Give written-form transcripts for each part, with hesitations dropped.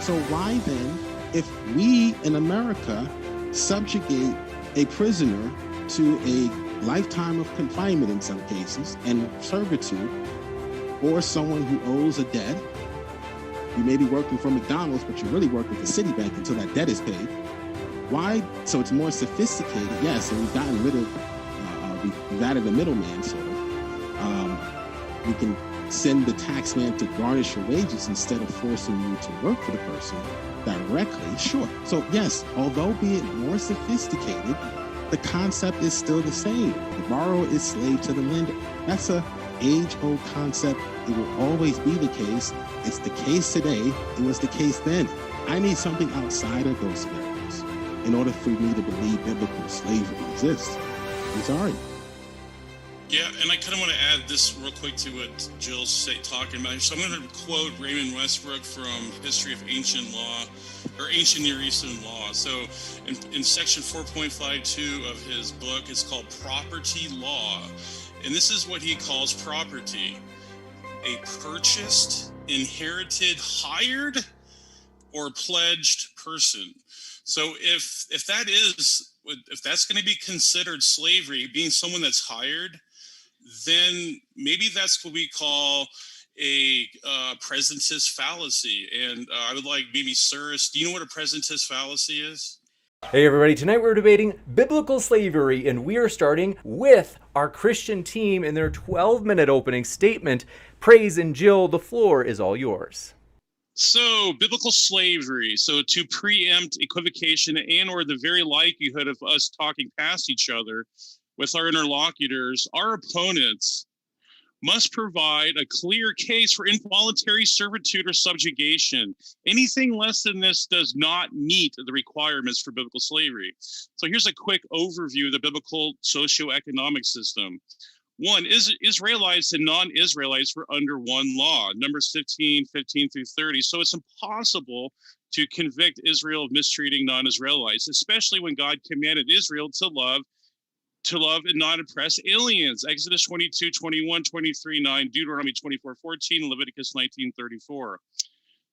So why then, if we in America subjugate a prisoner to a lifetime of confinement in some cases and servitude, or someone who owes a debt, you may be working for McDonald's, but you're really working for Citibank until that debt is paid. Why? So it's more sophisticated, yes, and we've gotten rid of, we've added a middleman, sort of. We can send the tax man to garnish your wages instead of forcing you to work for the person directly, sure. So yes, although be it more sophisticated, the concept is still the same. The borrower is slave to the lender. That's a age-old concept. It will always be the case. It's the case today. It was the case then. I need something outside of those scenarios in order for me to believe biblical slavery exists. I'm sorry. Yeah, and I kind of want to add this real quick to what Jill's talking about. So I'm going to quote Raymond Westbrook from History of Ancient Law, or Ancient Near Eastern Law. So in section 4.52 of his book, it's called Property Law. And this is what he calls property: a purchased, inherited, hired, or pledged person. So if that's going to be considered slavery, being someone that's hired, then maybe that's what we call a presentist fallacy. And I would like maybe Suris, do you know what a presentist fallacy is? Hey everybody, tonight we're debating biblical slavery, and we are starting with our Christian team in their 12-minute opening statement. Praise and Jill, the floor is all yours. So, biblical slavery. So, to preempt equivocation and or the very likelihood of us talking past each other with our interlocutors, our opponents must provide a clear case for involuntary servitude or subjugation. Anything less than this does not meet the requirements for biblical slavery. So here's a quick overview of the biblical socioeconomic system. One, Israelites and non-Israelites were under one law, Numbers 15 through 30. So it's impossible to convict Israel of mistreating non-Israelites, especially when God commanded Israel to love and not oppress aliens. Exodus 22, 21, 23, 9, Deuteronomy 24, 14, Leviticus 19, 34.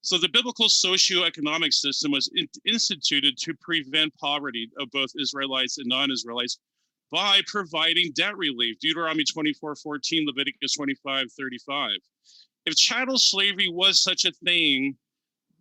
So the biblical socioeconomic system was instituted to prevent poverty of both Israelites and non-Israelites by providing debt relief. Deuteronomy 24, 14, Leviticus 25, 35. If chattel slavery was such a thing,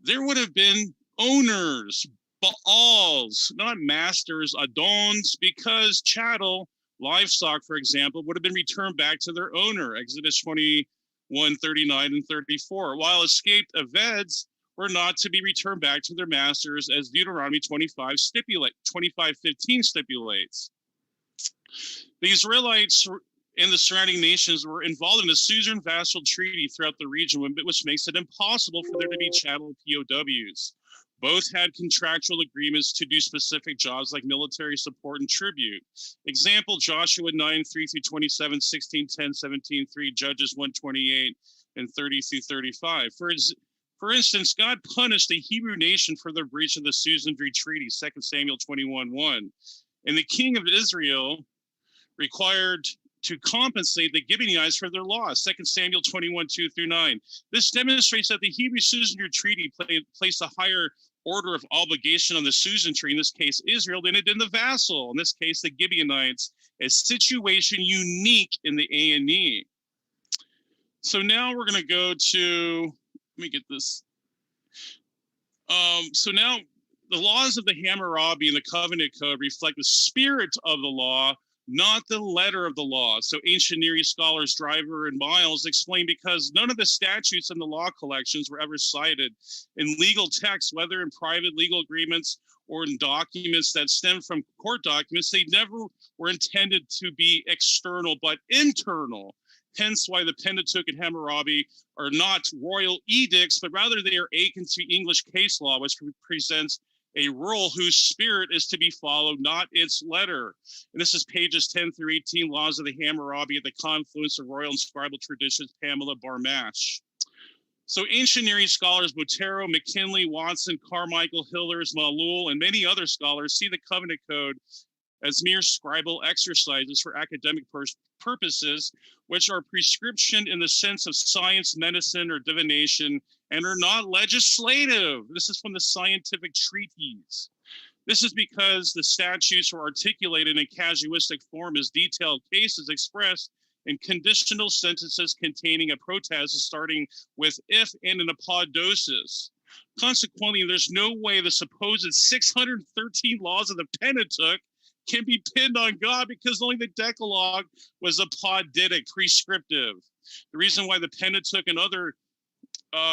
there would have been owners, Baals, not masters, Adons, because chattel, livestock, for example, would have been returned back to their owner, Exodus 21, 39 and 34, while escaped Aveds were not to be returned back to their masters, as Deuteronomy 25:15 stipulates. The Israelites and the surrounding nations were involved in a suzerain vassal treaty throughout the region, which makes it impossible for there to be chattel POWs. Both had contractual agreements to do specific jobs like military support and tribute. Example, Joshua 9, 3 through 27, 16, 10, 17, 3, Judges 128, and 30 through 35. For instance, God punished the Hebrew nation for their breach of the suzerainty treaty, 2 Samuel 21, 1. And the king of Israel required to compensate the Gibeonites for their loss, 2 Samuel 21, 2 through 9. This demonstrates that the Hebrew suzerainty treaty placed a higher order of obligation on the suzerainty, in this case Israel, than it did the vassal, in this case the Gibeonites, a situation unique in the A&E. So now we're going to go to, let me get this. So now the laws of the Hammurabi and the Covenant Code reflect the spirit of the law, not the letter of the law. So ancient Near East scholars Driver and Miles explain because none of the statutes in the law collections were ever cited in legal texts, whether in private legal agreements or in documents that stem from court documents. They never were intended to be external, but internal. Hence why the Pentateuch and Hammurabi are not royal edicts, but rather they are akin to English case law, which presents a rule whose spirit is to be followed, not its letter. And this is pages 10 through 18, Laws of the Hammurabi at the confluence of royal and scribal traditions, Pamela Barmash. So ancient Near East scholars Motyer, McKinley, Watson, Carmichael, Hillers, Malul, and many other scholars see the Covenant Code as mere scribal exercises for academic purposes, which are prescription in the sense of science, medicine, or divination, and are not legislative. This is from the scientific treatise. This is because the statutes are articulated in casuistic form as detailed cases expressed in conditional sentences containing a protest starting with if and an apodosis. Consequently, there's no way the supposed 613 laws of the Pentateuch can be pinned on God because only the Decalogue was apoditic, prescriptive. The reason why the Pentateuch and other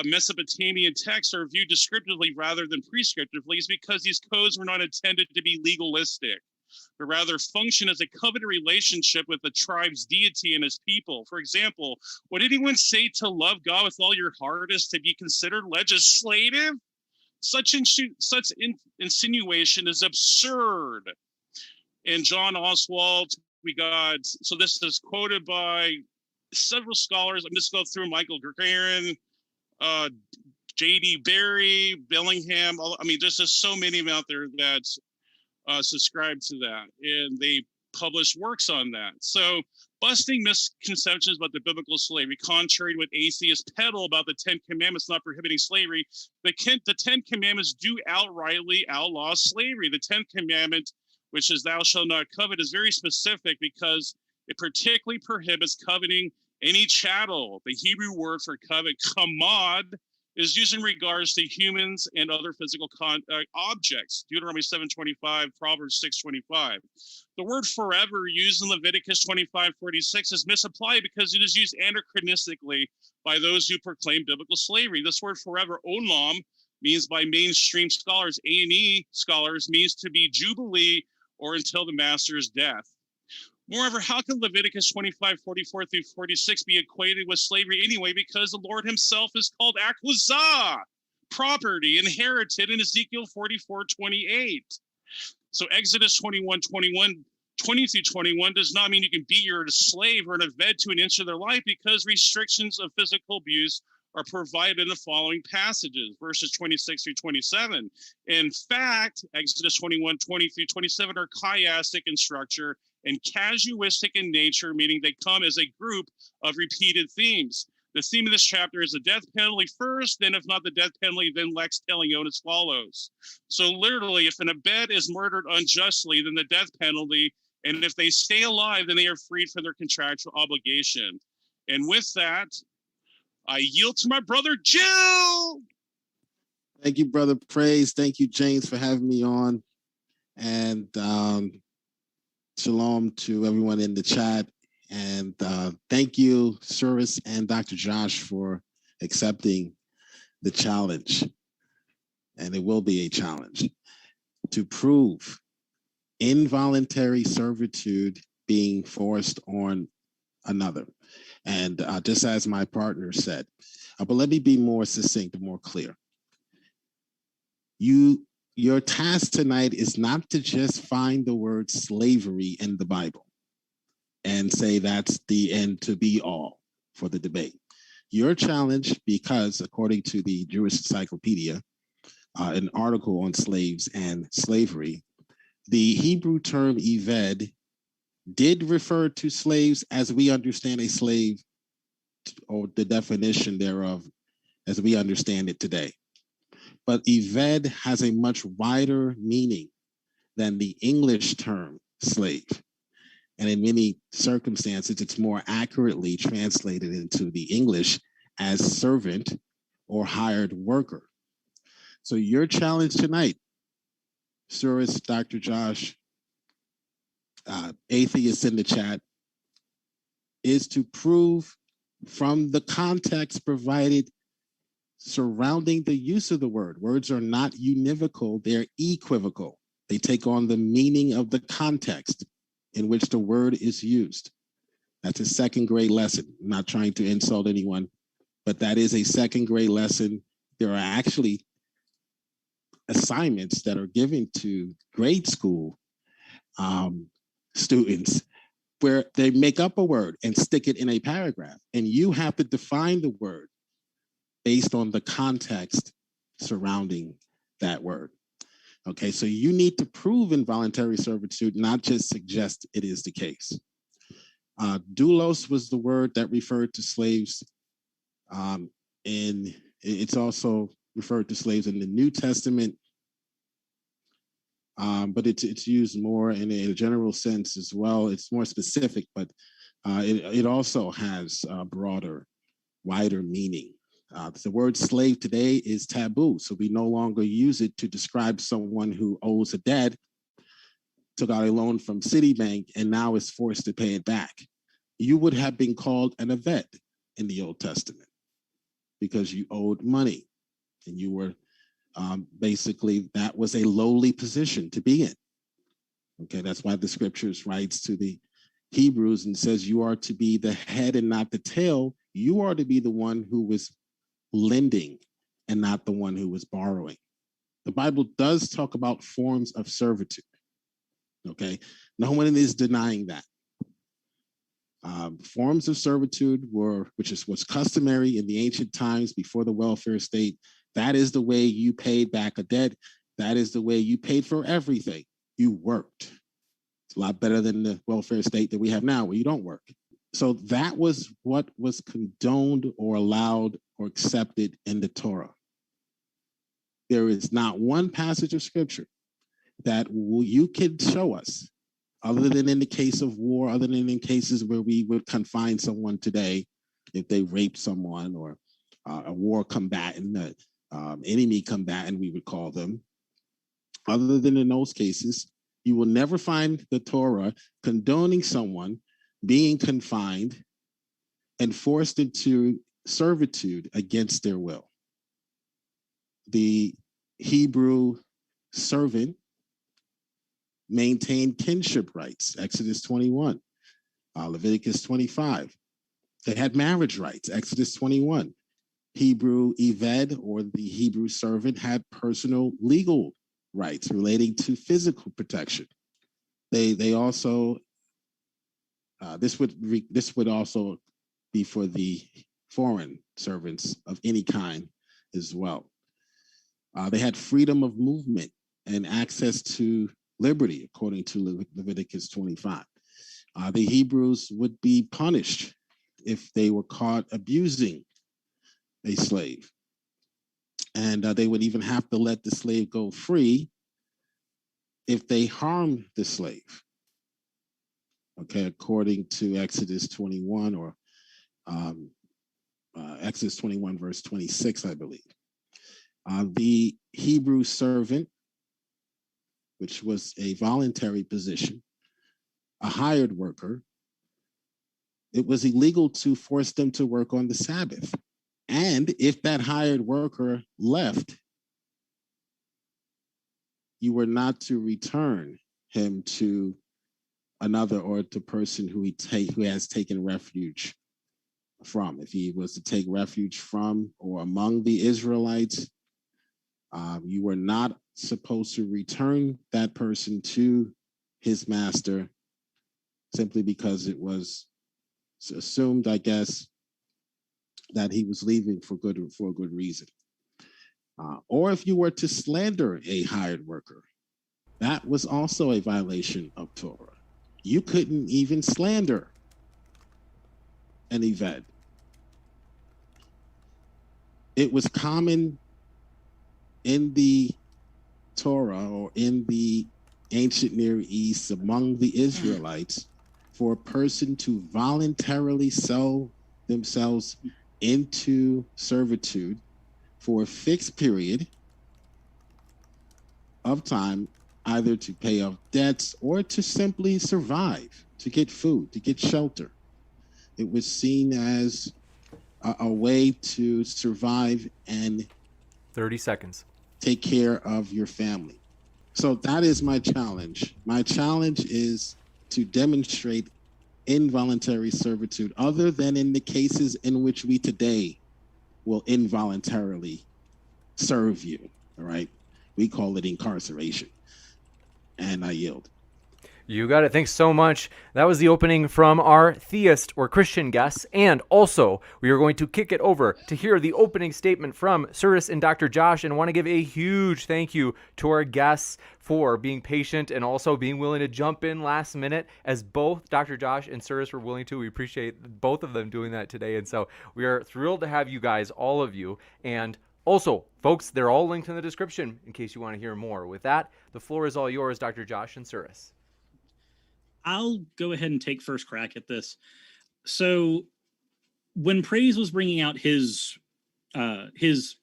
Mesopotamian texts are viewed descriptively rather than prescriptively is because these codes were not intended to be legalistic, but rather function as a covenant relationship with the tribe's deity and his people. For example, would anyone say to love God with all your heart is to be considered legislative? Such insinuation is absurd. And John Oswald, so this is quoted by several scholars. I'm just going through Michael Guerin, J.D. Barry, Bellingham. I mean, there's just so many of them out there that subscribe to that, and they publish works on that. So busting misconceptions about the biblical slavery, contrary to what atheists peddle about the 10 Commandments not prohibiting slavery, the 10 Commandments do outrightly outlaw slavery. The 10th Commandment, which is thou shalt not covet, is very specific because it particularly prohibits coveting any chattel. The Hebrew word for covet, kamad, is used in regards to humans and other physical objects. Deuteronomy 7:25, Proverbs 6:25. The word forever used in Leviticus 25:46 is misapplied because it is used anachronistically by those who proclaim biblical slavery. This word forever, olam, means by mainstream scholars, A&E scholars, means to be jubilee or until the master's death. Moreover, how can Leviticus 25:44 through 46 be equated with slavery anyway? Because the Lord himself is called akuzah, property, inherited in Ezekiel 44:28. So Exodus 21:20 through 21 does not mean you can beat your slave or an aved to an inch of their life, because restrictions of physical abuse are provided in the following passages, verses 26 through 27. In fact, Exodus 21:20 through 27 are chiastic in structure and casuistic in nature, meaning they come as a group of repeated themes. The theme of this chapter is the death penalty first, then if not the death penalty, then lex talionis follows. So literally, if an abed is murdered unjustly, then the death penalty, and if they stay alive, then they are freed from their contractual obligation. And with that, I yield to my brother, JIL. Thank you, Brother Praise. Thank you, James, for having me on. And shalom to everyone in the chat. And thank you, Suris and Dr. Josh, for accepting the challenge. And it will be a challenge to prove involuntary servitude being forced on another. And just as my partner said, but let me be more succinct and more clear. Your task tonight is not to just find the word slavery in the Bible and say that's the end to be all for the debate. Your challenge, because according to the Jewish Encyclopedia, an article on slaves and slavery, the Hebrew term eved did refer to slaves as we understand a slave, or the definition thereof as we understand it today. But eved has a much wider meaning than the English term slave. And in many circumstances, it's more accurately translated into the English as servant or hired worker. So your challenge tonight, Suris, Dr. Josh, atheists in the chat, is to prove from the context provided surrounding the use of the word. Words are not univocal, they're equivocal. They take on the meaning of the context in which the word is used. That's a second grade lesson. I'm not trying to insult anyone, but that is a second grade lesson. There are actually assignments that are given to grade school students where they make up a word and stick it in a paragraph, and you have to define the word based on the context surrounding that word. Okay, so you need to prove involuntary servitude, not just suggest it is the case. Doulos was the word that referred to slaves, and it's also referred to slaves in the New Testament, but it's used more in a general sense as well. It's more specific, but it also has a broader, wider meaning. The word slave today is taboo, so we no longer use it to describe someone who owes a debt, took out a loan from Citibank, and now is forced to pay it back. You would have been called an evet in the Old Testament because you owed money, and you were basically, that was a lowly position to be in. Okay, that's why the scriptures writes to the Hebrews and says you are to be the head and not the tail. You are to be the one who was lending and not the one who was borrowing. The Bible does talk about forms of servitude. Okay, no one is denying that. Forms of servitude was customary in the ancient times before the welfare state. That is the way you paid back a debt. That is the way you paid for everything. You worked. It's a lot better than the welfare state that we have now where you don't work. So that was what was condoned or allowed or accepted in the Torah. There is not one passage of scripture that you can show us, other than in the case of war, other than in cases where we would confine someone today if they raped someone, or a war combatant, enemy combatant, we would call them. Other than in those cases, you will never find the Torah condoning someone being confined and forced into servitude against their will. The Hebrew servant maintained kinship rights, Exodus 21, Leviticus 25. They had marriage rights, Exodus 21. Hebrew Eved, or the Hebrew servant, had personal legal rights relating to physical protection. They also, this would also be for the foreign servants of any kind as well. They had freedom of movement and access to liberty, according to Leviticus 25. The Hebrews would be punished if they were caught abusing a slave. And they would even have to let the slave go free if they harmed the slave. Okay, according to Exodus 21, or Exodus 21, verse 26, I believe. The Hebrew servant, which was a voluntary position, a hired worker, it was illegal to force them to work on the Sabbath. And if that hired worker left, you were not to return him to another, or to person who has taken refuge from. If he was to take refuge from or among the Israelites, you were not supposed to return that person to his master, simply because it was assumed, I guess, that he was leaving for a good reason. Or if you were to slander a hired worker, that was also a violation of Torah. You couldn't even slander an event. It was common in the Torah, or in the ancient Near East among the Israelites, for a person to voluntarily sell themselves into servitude for a fixed period of time, either to pay off debts or to simply survive, to get food, to get shelter. It was seen as a way to survive and 30 seconds. Take care of your family. So that is my challenge. My challenge is to demonstrate involuntary servitude, other than in the cases in which we today will involuntarily serve you. All right. We call it incarceration. And I yield. You got it. Thanks so much. That was the opening from our theist or Christian guests. And also, we are going to kick it over to hear the opening statement from Suris and Dr. Josh. And want to give a huge thank you to our guests for being patient and also being willing to jump in last minute, as both Dr. Josh and Suris were willing to. We appreciate both of them doing that today. And so we are thrilled to have you guys, all of you. And also, folks, they're all linked in the description in case you want to hear more. With that, the floor is all yours, Dr. Josh and Suris. I'll go ahead and take first crack at this. So when Praise was bringing out his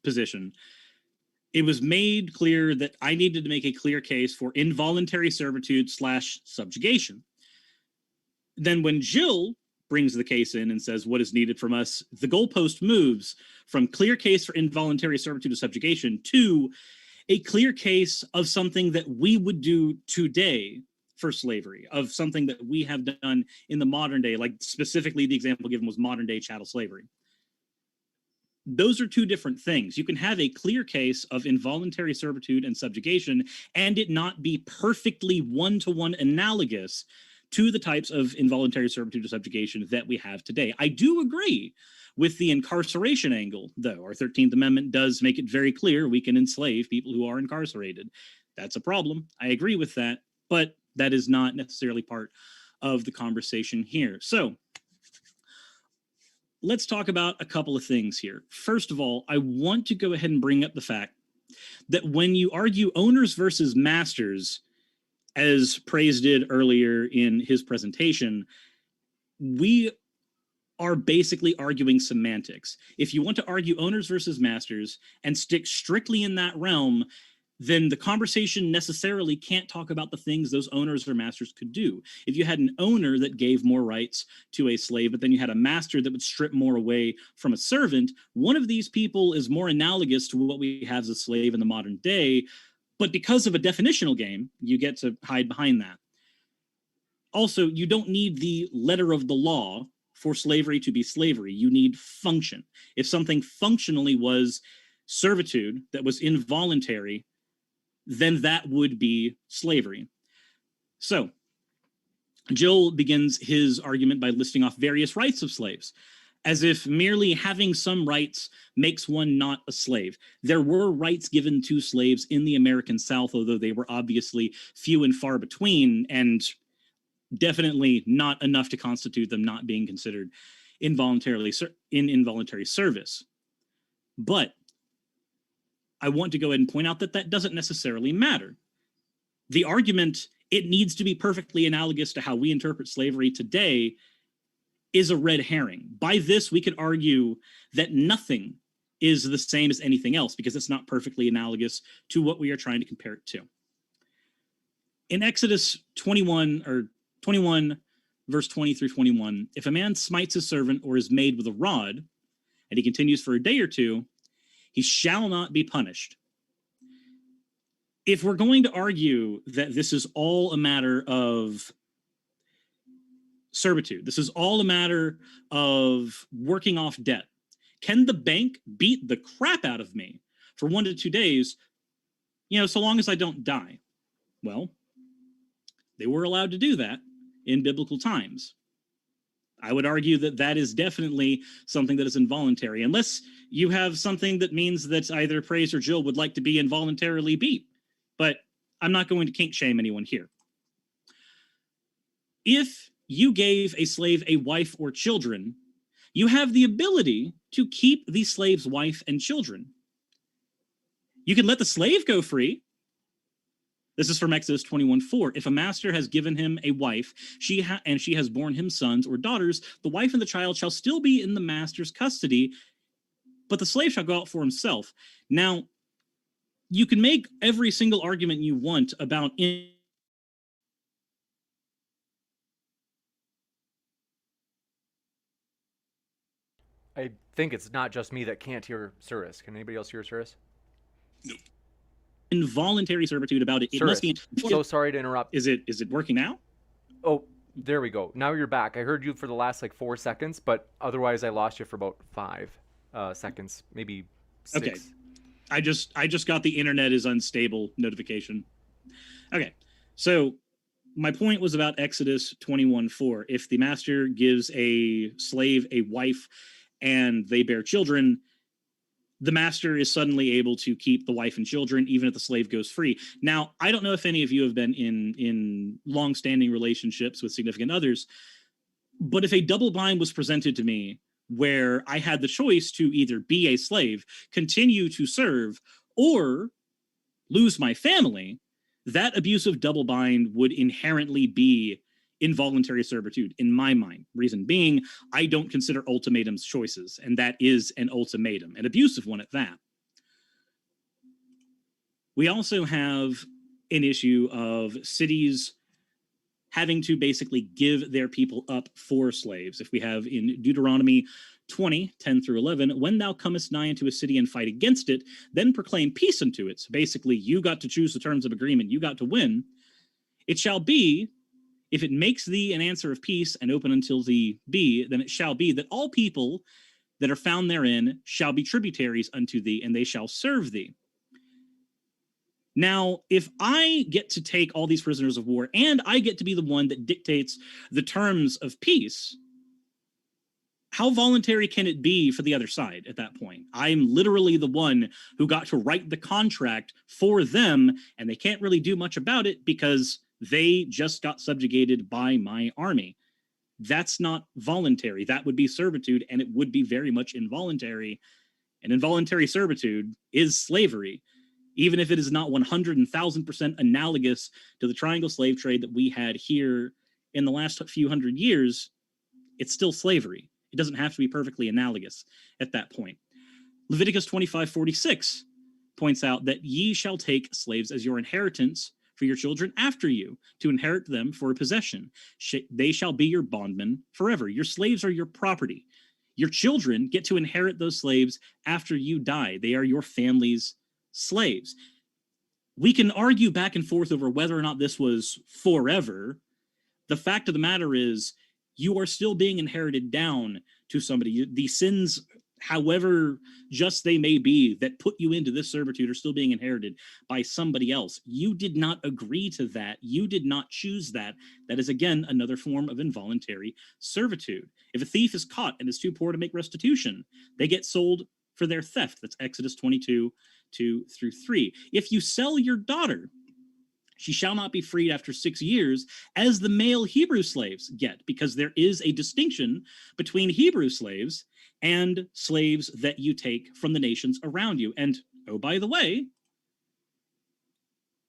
position, it was made clear that I needed to make a clear case for involuntary servitude / subjugation. Then when JIL brings the case in and says what is needed from us, the goalpost moves from clear case for involuntary servitude to subjugation to a clear case of something that we would do today for slavery, of something that we have done in the modern day, like specifically the example given was modern day chattel slavery. Those are two different things. You can have a clear case of involuntary servitude and subjugation and it not be perfectly one-to-one analogous to the types of involuntary servitude or subjugation that we have today. I do agree with the incarceration angle, though. Our 13th Amendment does make it very clear we can enslave people who are incarcerated. That's a problem. I agree with that, but that is not necessarily part of the conversation here. So let's talk about a couple of things here. First of all, I want to go ahead and bring up the fact that when you argue owners versus masters, as Praise did earlier in his presentation, we are basically arguing semantics. If you want to argue owners versus masters and stick strictly in that realm, then the conversation necessarily can't talk about the things those owners or masters could do. If you had an owner that gave more rights to a slave, but then you had a master that would strip more away from a servant, one of these people is more analogous to what we have as a slave in the modern day, but because of a definitional game, you get to hide behind that. Also, you don't need the letter of the law for slavery to be slavery. You need function. If something functionally was servitude that was involuntary, then that would be slavery. So, JIL begins his argument by listing off various rights of slaves, as if merely having some rights makes one not a slave. There were rights given to slaves in the American South, although they were obviously few and far between, and definitely not enough to constitute them not being considered involuntary service. But I want to go ahead and point out that that doesn't necessarily matter. The argument, it needs to be perfectly analogous to how we interpret slavery today, is a red herring. By this, we could argue that nothing is the same as anything else because it's not perfectly analogous to what we are trying to compare it to. In Exodus 21, verse 20 through 21, if a man smites his servant or is made with a rod, and he continues for a day or two, he shall not be punished. If we're going to argue that this is all a matter of servitude, this is all a matter of working off debt, can the bank beat the crap out of me for 1 to 2 days, so long as I don't die? Well, they were allowed to do that in biblical times. I would argue that that is definitely something that is involuntary, unless you have something that means that either Praise or JIL would like to be involuntarily beat. But I'm not going to kink shame anyone here. If you gave a slave a wife or children, you have the ability to keep the slave's wife and children. You can let the slave go free. This is from Exodus 21:4. If a master has given him a wife, and she has borne him sons or daughters, the wife and the child shall still be in the master's custody, but the slave shall go out for himself. Now, you can make every single argument you want about I think it's not just me that can't hear Suris. Can anybody else hear Suris? Nope. Involuntary servitude about it. It Suris, must be. so sorry to interrupt. Is it working now? Oh, there we go. Now you're back. I heard you for the last 4 seconds, but otherwise I lost you for about 5 seconds, maybe 6. Okay. I just got the internet is unstable notification. Okay. So my point was about Exodus 21:4. If the master gives a slave a wife and they bear children, the master is suddenly able to keep the wife and children, even if the slave goes free. Now, I don't know if any of you have been in long-standing relationships with significant others, but if a double bind was presented to me where I had the choice to either be a slave, continue to serve, or lose my family, that abusive double bind would inherently be involuntary servitude in my mind. Reason being, I don't consider ultimatums choices, and that is an ultimatum, an abusive one at that. We also have an issue of cities having to basically give their people up for slaves. If we have in Deuteronomy 20:10-11, when thou comest nigh into a city and fight against it, then proclaim peace unto it. So basically, you got to choose the terms of agreement. You got to win. It shall be, if it makes thee an answer of peace and open until thee be, then it shall be that all people that are found therein shall be tributaries unto thee, and they shall serve thee. Now, if I get to take all these prisoners of war and I get to be the one that dictates the terms of peace, how voluntary can it be for the other side at that point? I'm literally the one who got to write the contract for them, and they can't really do much about it because they just got subjugated by my army. That's not voluntary. That would be servitude, and it would be very much involuntary. And involuntary servitude is slavery, even if it is not 100,000% analogous to the triangle slave trade that we had here in the last few hundred years. It's still slavery. It doesn't have to be perfectly analogous at that point. Leviticus 25:46 points out that ye shall take slaves as your inheritance for your children after you, to inherit them for a possession. They shall be your bondmen forever. Your slaves are your property. Your children get to inherit those slaves after you die. They are your family's slaves. We can argue back and forth over whether or not this was forever. The fact of the matter is, you are still being inherited down to somebody. The sins, however just they may be, that put you into this servitude are still being inherited by somebody else. You did not agree to that. You did not choose that. That is, again, another form of involuntary servitude. If a thief is caught and is too poor to make restitution, they get sold for their theft. That's Exodus 22:2-3. If you sell your daughter, she shall not be freed after 6 years, as the male Hebrew slaves get, because there is a distinction between Hebrew slaves and slaves that you take from the nations around you. And, oh, by the way,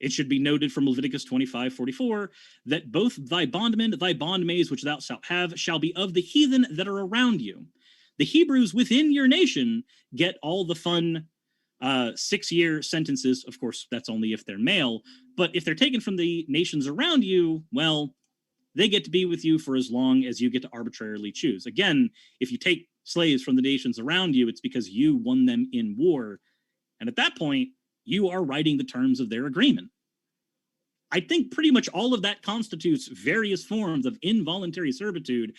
it should be noted from Leviticus 25:44 that both thy bondmen, thy bondmaids, which thou shalt have, shall be of the heathen that are around you. The Hebrews within your nation get all the fun 6-year sentences. Of course, that's only if they're male. But if they're taken from the nations around you, well, they get to be with you for as long as you get to arbitrarily choose. Again, if you take slaves from the nations around you, it's because you won them in war. And at that point, you are writing the terms of their agreement. I think pretty much all of that constitutes various forms of involuntary servitude,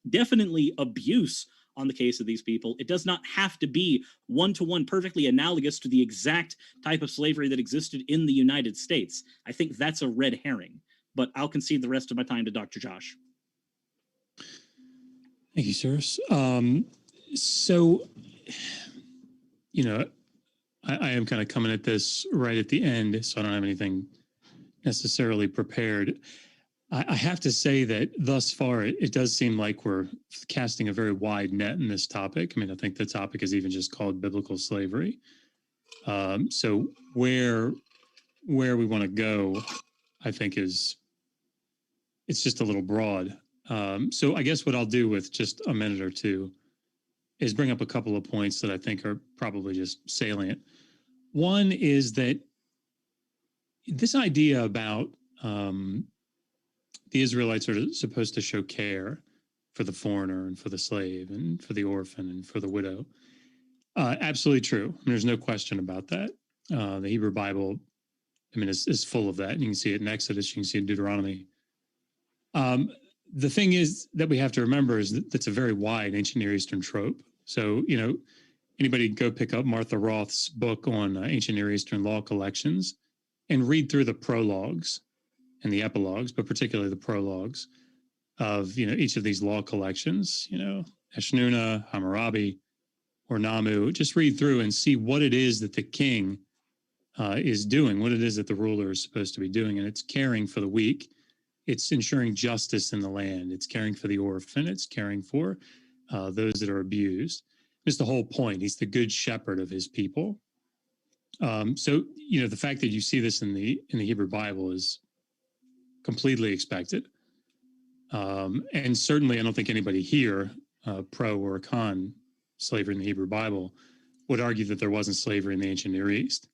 definitely abuse on the case of these people. It does not have to be one-to-one perfectly analogous to the exact type of slavery that existed in the United States. I think that's a red herring, but I'll concede the rest of my time to Dr. Josh. Thank you, Suris. So, you know, I am kind of coming at this right at the end, so I don't have anything necessarily prepared. I have to say that thus far, it does seem like we're casting a very wide net in this topic. I mean, I think the topic is even just called biblical slavery. So where we want to go, I think it's just a little broad. So I guess what I'll do with just a minute or two is bring up a couple of points that I think are probably just salient. One is that this idea about the Israelites are supposed to show care for the foreigner and for the slave and for the orphan and for the widow. Absolutely true. There's no question about that. The Hebrew Bible, I mean, is full of that. You can see it in Exodus. You can see it in Deuteronomy. The thing is that we have to remember is that it's a very wide ancient Near Eastern trope. So, you know, anybody go pick up Martha Roth's book on ancient Near Eastern law collections and read through the prologues and the epilogues, but particularly the prologues of, each of these law collections, Eshnuna, Hammurabi, or Namu. Just read through and see what it is that the king is doing, what it is that the ruler is supposed to be doing. And it's caring for the weak. It's ensuring justice in the land. It's caring for the orphan. It's caring for those that are abused. It's the whole point. He's the good shepherd of his people. So, the fact that you see this in the Hebrew Bible is completely expected. And certainly I don't think anybody here, pro or con slavery in the Hebrew Bible, would argue that there wasn't slavery in the ancient Near East.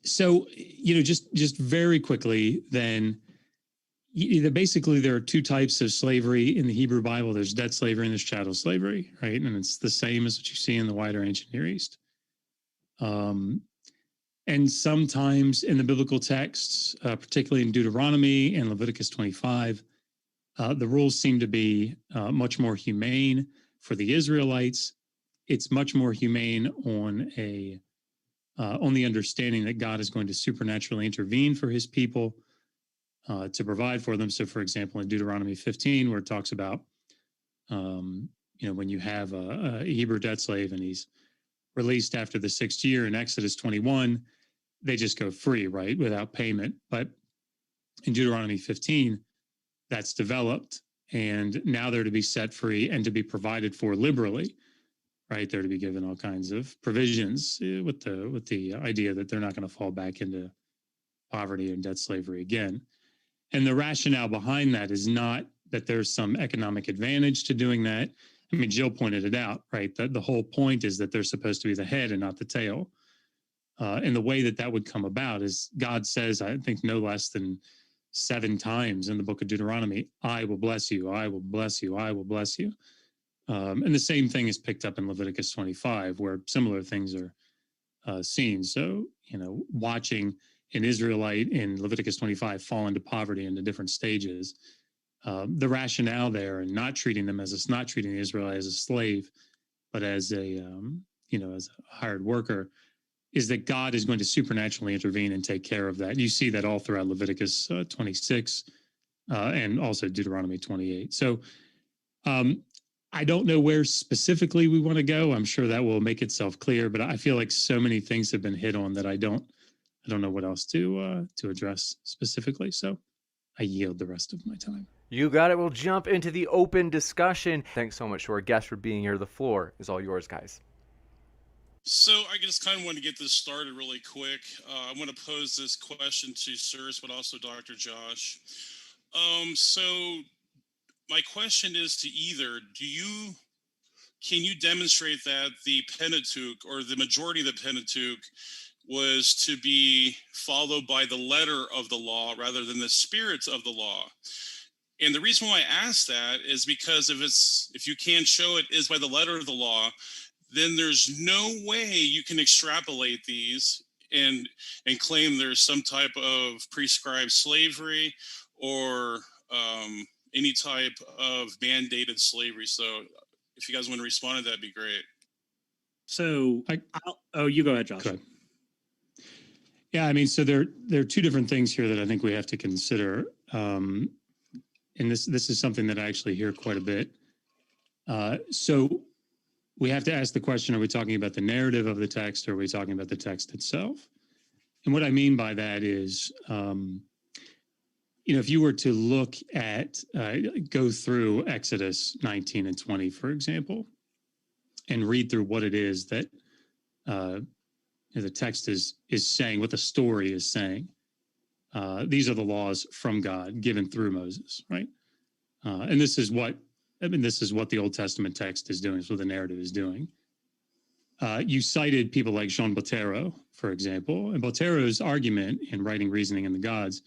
So, just very quickly then, basically there are two types of slavery in the Hebrew Bible. There's debt slavery and there's chattel slavery, right? And it's the same as what you see in the wider ancient Near East. And sometimes in the biblical texts, particularly in Deuteronomy and Leviticus 25, the rules seem to be much more humane for the Israelites. It's much more humane on the understanding that God is going to supernaturally intervene for his people to provide for them. So, for example, in Deuteronomy 15, where it talks about, when you have a Hebrew debt slave and he's released after the 6th year, in Exodus 21, they just go free, right, without payment. But in Deuteronomy 15, that's developed, and now they're to be set free and to be provided for liberally, right? They're to be given all kinds of provisions with the idea that they're not going to fall back into poverty and debt slavery again. And the rationale behind that is not that there's some economic advantage to doing that. I mean, Jill pointed it out, right? That the whole point is that they're supposed to be the head and not the tail. And the way that would come about is God says, I think no less than 7 times in the book of Deuteronomy, I will bless you, I will bless you, I will bless you. And the same thing is picked up in Leviticus 25, where similar things are seen. So, watching an Israelite in Leviticus 25 fall into poverty into different stages, the rationale there and not treating the Israelite as a slave, but as a hired worker, is that God is going to supernaturally intervene and take care of that. You see that all throughout Leviticus 26 and also Deuteronomy 28. So I don't know where specifically we want to go. I'm sure that will make itself clear, but I feel like so many things have been hit on that I don't know what else to address specifically. So I yield the rest of my time. You got it. We'll jump into the open discussion. Thanks so much to our guests for being here. The floor is all yours, guys. So I just kind of want to get this started really quick. I want to pose this question to Suris, but also Dr. Josh. So my question is to either, can you demonstrate that the Pentateuch or the majority of the Pentateuch was to be followed by the letter of the law rather than the spirit of the law? And the reason why I ask that is because if you can't show it is by the letter of the law, then there's no way you can extrapolate these and claim there's some type of prescribed slavery or any type of mandated slavery. So if you guys want to respond to that, that'd be great. So, you go ahead, Josh. Go ahead. Yeah, I mean, so there are two different things here that I think we have to consider. And this is something that I actually hear quite a bit. So we have to ask the question, are we talking about the narrative of the text or are we talking about the text itself? And what I mean by that is, if you were to look at, go through Exodus 19 and 20, for example, and read through what it is that the text is saying, what the story is saying. These are the laws from God given through Moses, right? And this is what the Old Testament text is doing. This is what the narrative is doing. You cited people like Jean Bottero, for example, and Bottero's argument in Writing, Reasoning, and the Gods.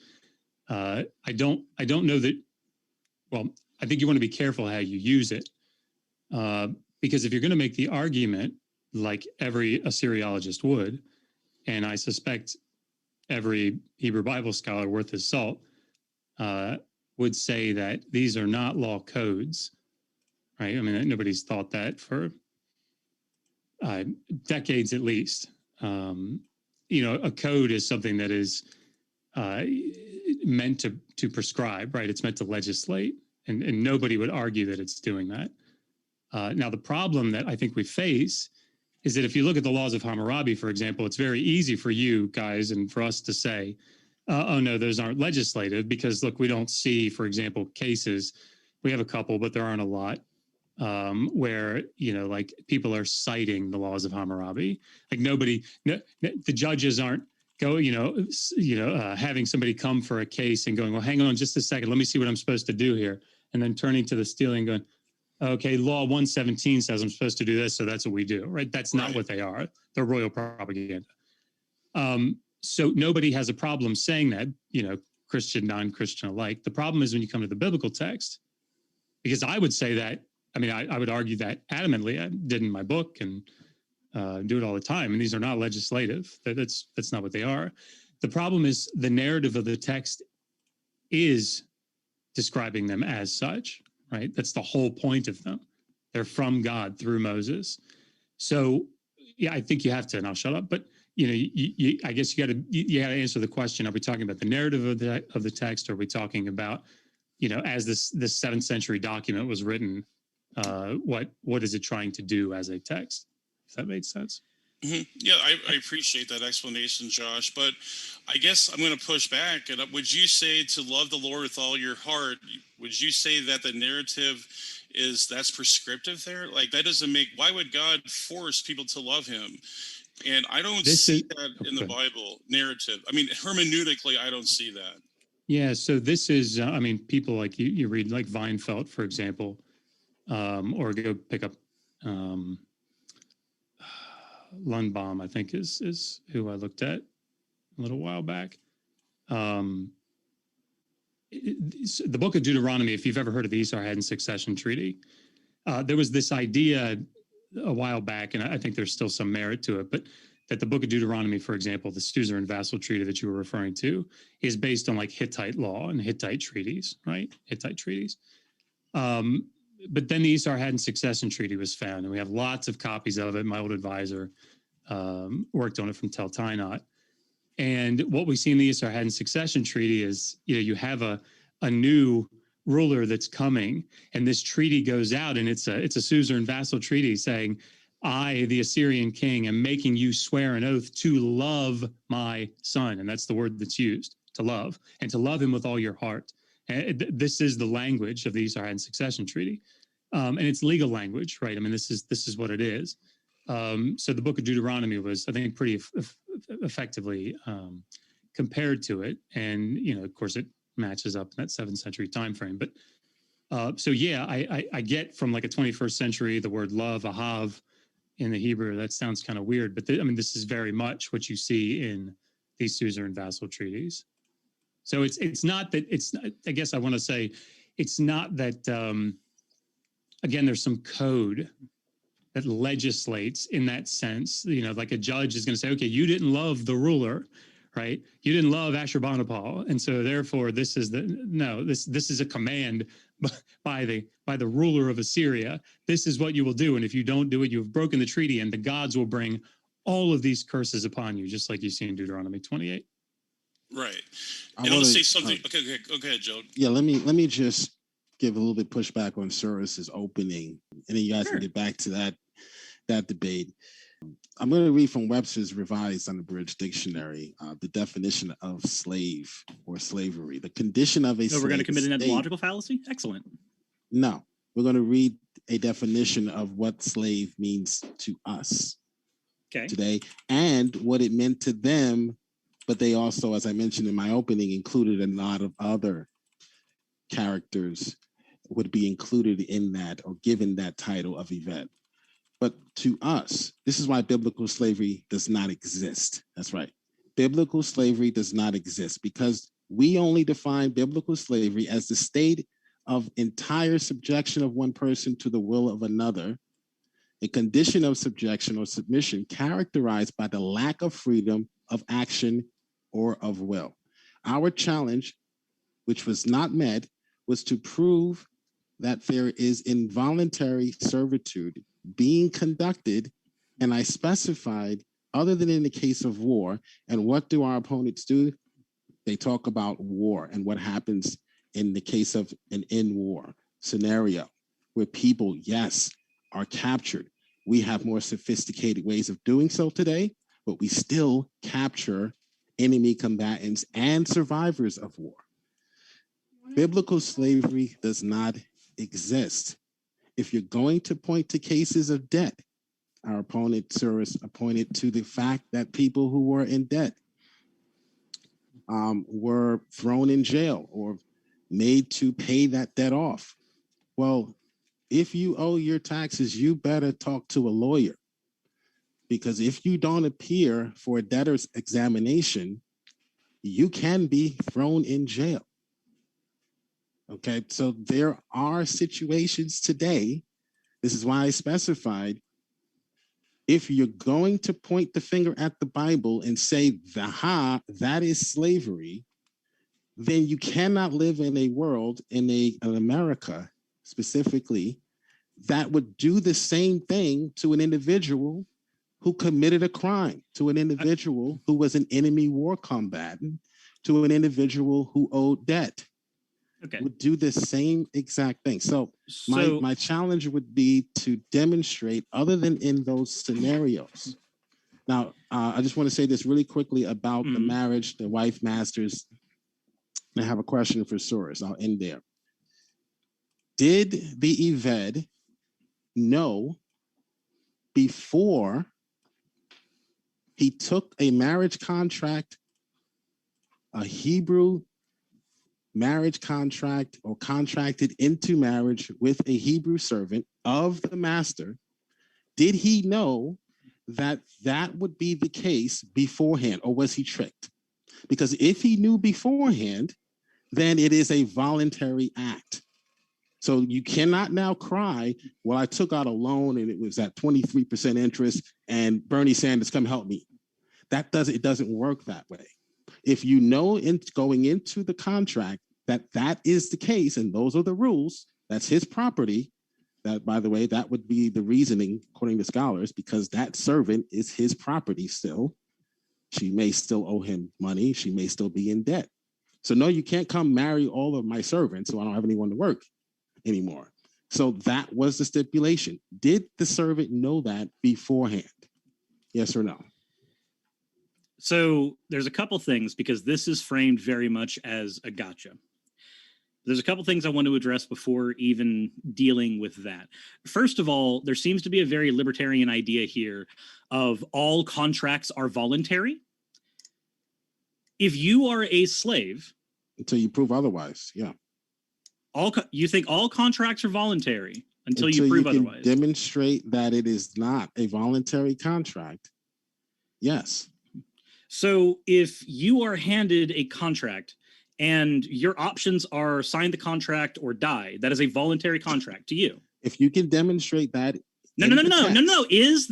I don't know that. Well, I think you want to be careful how you use it, because if you're going to make the argument like every Assyriologist would, and I suspect every Hebrew Bible scholar worth his salt would say that these are not law codes, right? I mean, nobody's thought that for decades at least. A code is something that is meant to prescribe, right? It's meant to legislate, and nobody would argue that it's doing that. Now, the problem that I think we face is that if you look at the laws of Hammurabi, for example, it's very easy for you guys and for us to say, oh, no, those aren't legislative because, look, we don't see, for example, cases. We have a couple, but there aren't a lot where, like people are citing the laws of Hammurabi. Like the judges aren't having somebody come for a case and going, well, hang on just a second. Let me see what I'm supposed to do here. And then turning to the stealing and going, okay, law 117 says I'm supposed to do this, so that's what we do, right? That's not what they are. They're royal propaganda. So nobody has a problem saying that, Christian, non-Christian alike. The problem is when you come to the biblical text, because I would say that, I would argue that adamantly. I did in my book and do it all the time. And these are not legislative. That's not what they are. The problem is the narrative of the text is describing them as such. Right? That's the whole point of them. They're from God through Moses. So, yeah, I think you have to, and I'll shut up. But, I guess you got to answer the question. Are we talking about the narrative of the text? Or are we talking about, as this 7th century document was written, what is it trying to do as a text? If that makes sense. Mm-hmm. Yeah, I appreciate that explanation, Josh. But I guess I'm going to push back. And would you say to love the Lord with all your heart? Would you say that the narrative that's prescriptive there? Like that doesn't make. Why would God force people to love Him? And I don't see that in the Bible narrative. Hermeneutically, I don't see that. Yeah. So this is. People like you read like Weinfeld, for example, or go pick up. Lundbaum, I think, is who I looked at a little while back. The book of Deuteronomy, if you've ever heard of the Esarhaddon succession treaty, there was this idea a while back, and I think there's still some merit to it, but that the book of Deuteronomy, for example, the suzerain vassal treaty that you were referring to, is based on like Hittite law and Hittite treaties, right? Hittite treaties. But then the Esarhaddon succession treaty was found, and we have lots of copies of it. My old advisor worked on it from Tel Tainot. And what we see in the Esarhaddon succession treaty is, you have a new ruler that's coming, and this treaty goes out, and it's a suzerain vassal treaty saying, I, the Assyrian king, am making you swear an oath to love my son. And that's the word that's used, to love, and to love him with all your heart. And this is the language of the Esarhaddon succession treaty. And it's legal language, right? This is what it is. So the book of Deuteronomy was, I think, pretty effectively compared to it. And, of course, it matches up in that 7th century time frame. But I get from like a 21st century, the word love, ahav, in the Hebrew, that sounds kind of weird. But this is very much what you see in these suzerain vassal treaties. So it's not that I guess I want to say it's not that, again, there's some code that legislates in that sense. Like a judge is going to say, okay, you didn't love the ruler, right? You didn't love Ashurbanipal. And so therefore this is a command by the ruler of Assyria. This is what you will do. And if you don't do it, you have broken the treaty, and the gods will bring all of these curses upon you, just like you see in Deuteronomy 28. Right. And I want to say something. Okay, go ahead, Joe. Yeah, let me just give a little bit pushback on Suris's opening, and then you guys can get back to that debate. I'm going to read from Webster's Revised Unabridged Dictionary, the definition of slave or slavery. The condition of a slave. We're going to commit an etymological fallacy? Excellent. No, we're going to read a definition of what slave means to us today and what it meant to them. But they also, as I mentioned in my opening, included a lot of other characters would be included in that or given that title of event. But to us, this is why biblical slavery does not exist. That's right. Biblical slavery does not exist because we only define biblical slavery as the state of entire subjection of one person to the will of another, a condition of subjection or submission characterized by the lack of freedom of action or of will. Our challenge, which was not met, was to prove that there is involuntary servitude being conducted, and I specified, other than in the case of war. And what do our opponents do? they talk about war and what happens in the case of an in-war scenario where people, yes, are captured. We have more sophisticated ways of doing so today, but we still capture enemy combatants and survivors of war. Biblical slavery does not exist. If you're going to point to cases of debt, our opponent, Suris, pointed to the fact that people who were in debt were thrown in jail or made to pay that debt off. Well, if you owe your taxes, you better talk to a lawyer, because if you don't appear for a debtor's examination, you can be thrown in jail. Okay, so there are situations today. This is why I specified, if you're going to point the finger at the Bible and say, that is slavery, then you cannot live in a world, in America specifically, that would do the same thing to an individual who committed a crime, to an individual who was an enemy war combatant, to an individual who owed debt. Okay. Would do the same exact thing. So my challenge would be to demonstrate, other than in those scenarios. Now, I just want to say this really quickly about the marriage, the wife masters. I have a question for Suris. I'll end there. Did the Eved know before he took a marriage contract, a Hebrew marriage contract, or contracted into marriage with a Hebrew servant of the master, did he know that that would be the case beforehand, or was he tricked? Because if he knew beforehand, then it is a voluntary act. So you cannot now cry, well, I took out a loan and it was at 23% interest and Bernie Sanders, come help me. It doesn't work that way. If you know going into the contract that is the case and those are the rules, that's his property. That, by the way, that would be the reasoning, according to scholars, because that servant is his property still. She may still owe him money. She may still be in debt. So no, you can't come marry all of my servants, so I don't have anyone to work anymore. So that was the stipulation. Did the servant know that beforehand? Yes or no? So there's a couple things, because this is framed very much as a gotcha. There's a couple things I want to address before even dealing with that. First of all, there seems to be a very libertarian idea here of all contracts are voluntary. If you are a slave, until you prove otherwise, yeah. You think all contracts are voluntary until you prove otherwise. Demonstrate that it is not a voluntary contract. Yes. So if you are handed a contract and your options are sign the contract or die, that is a voluntary contract to you. If you can demonstrate that. No. Is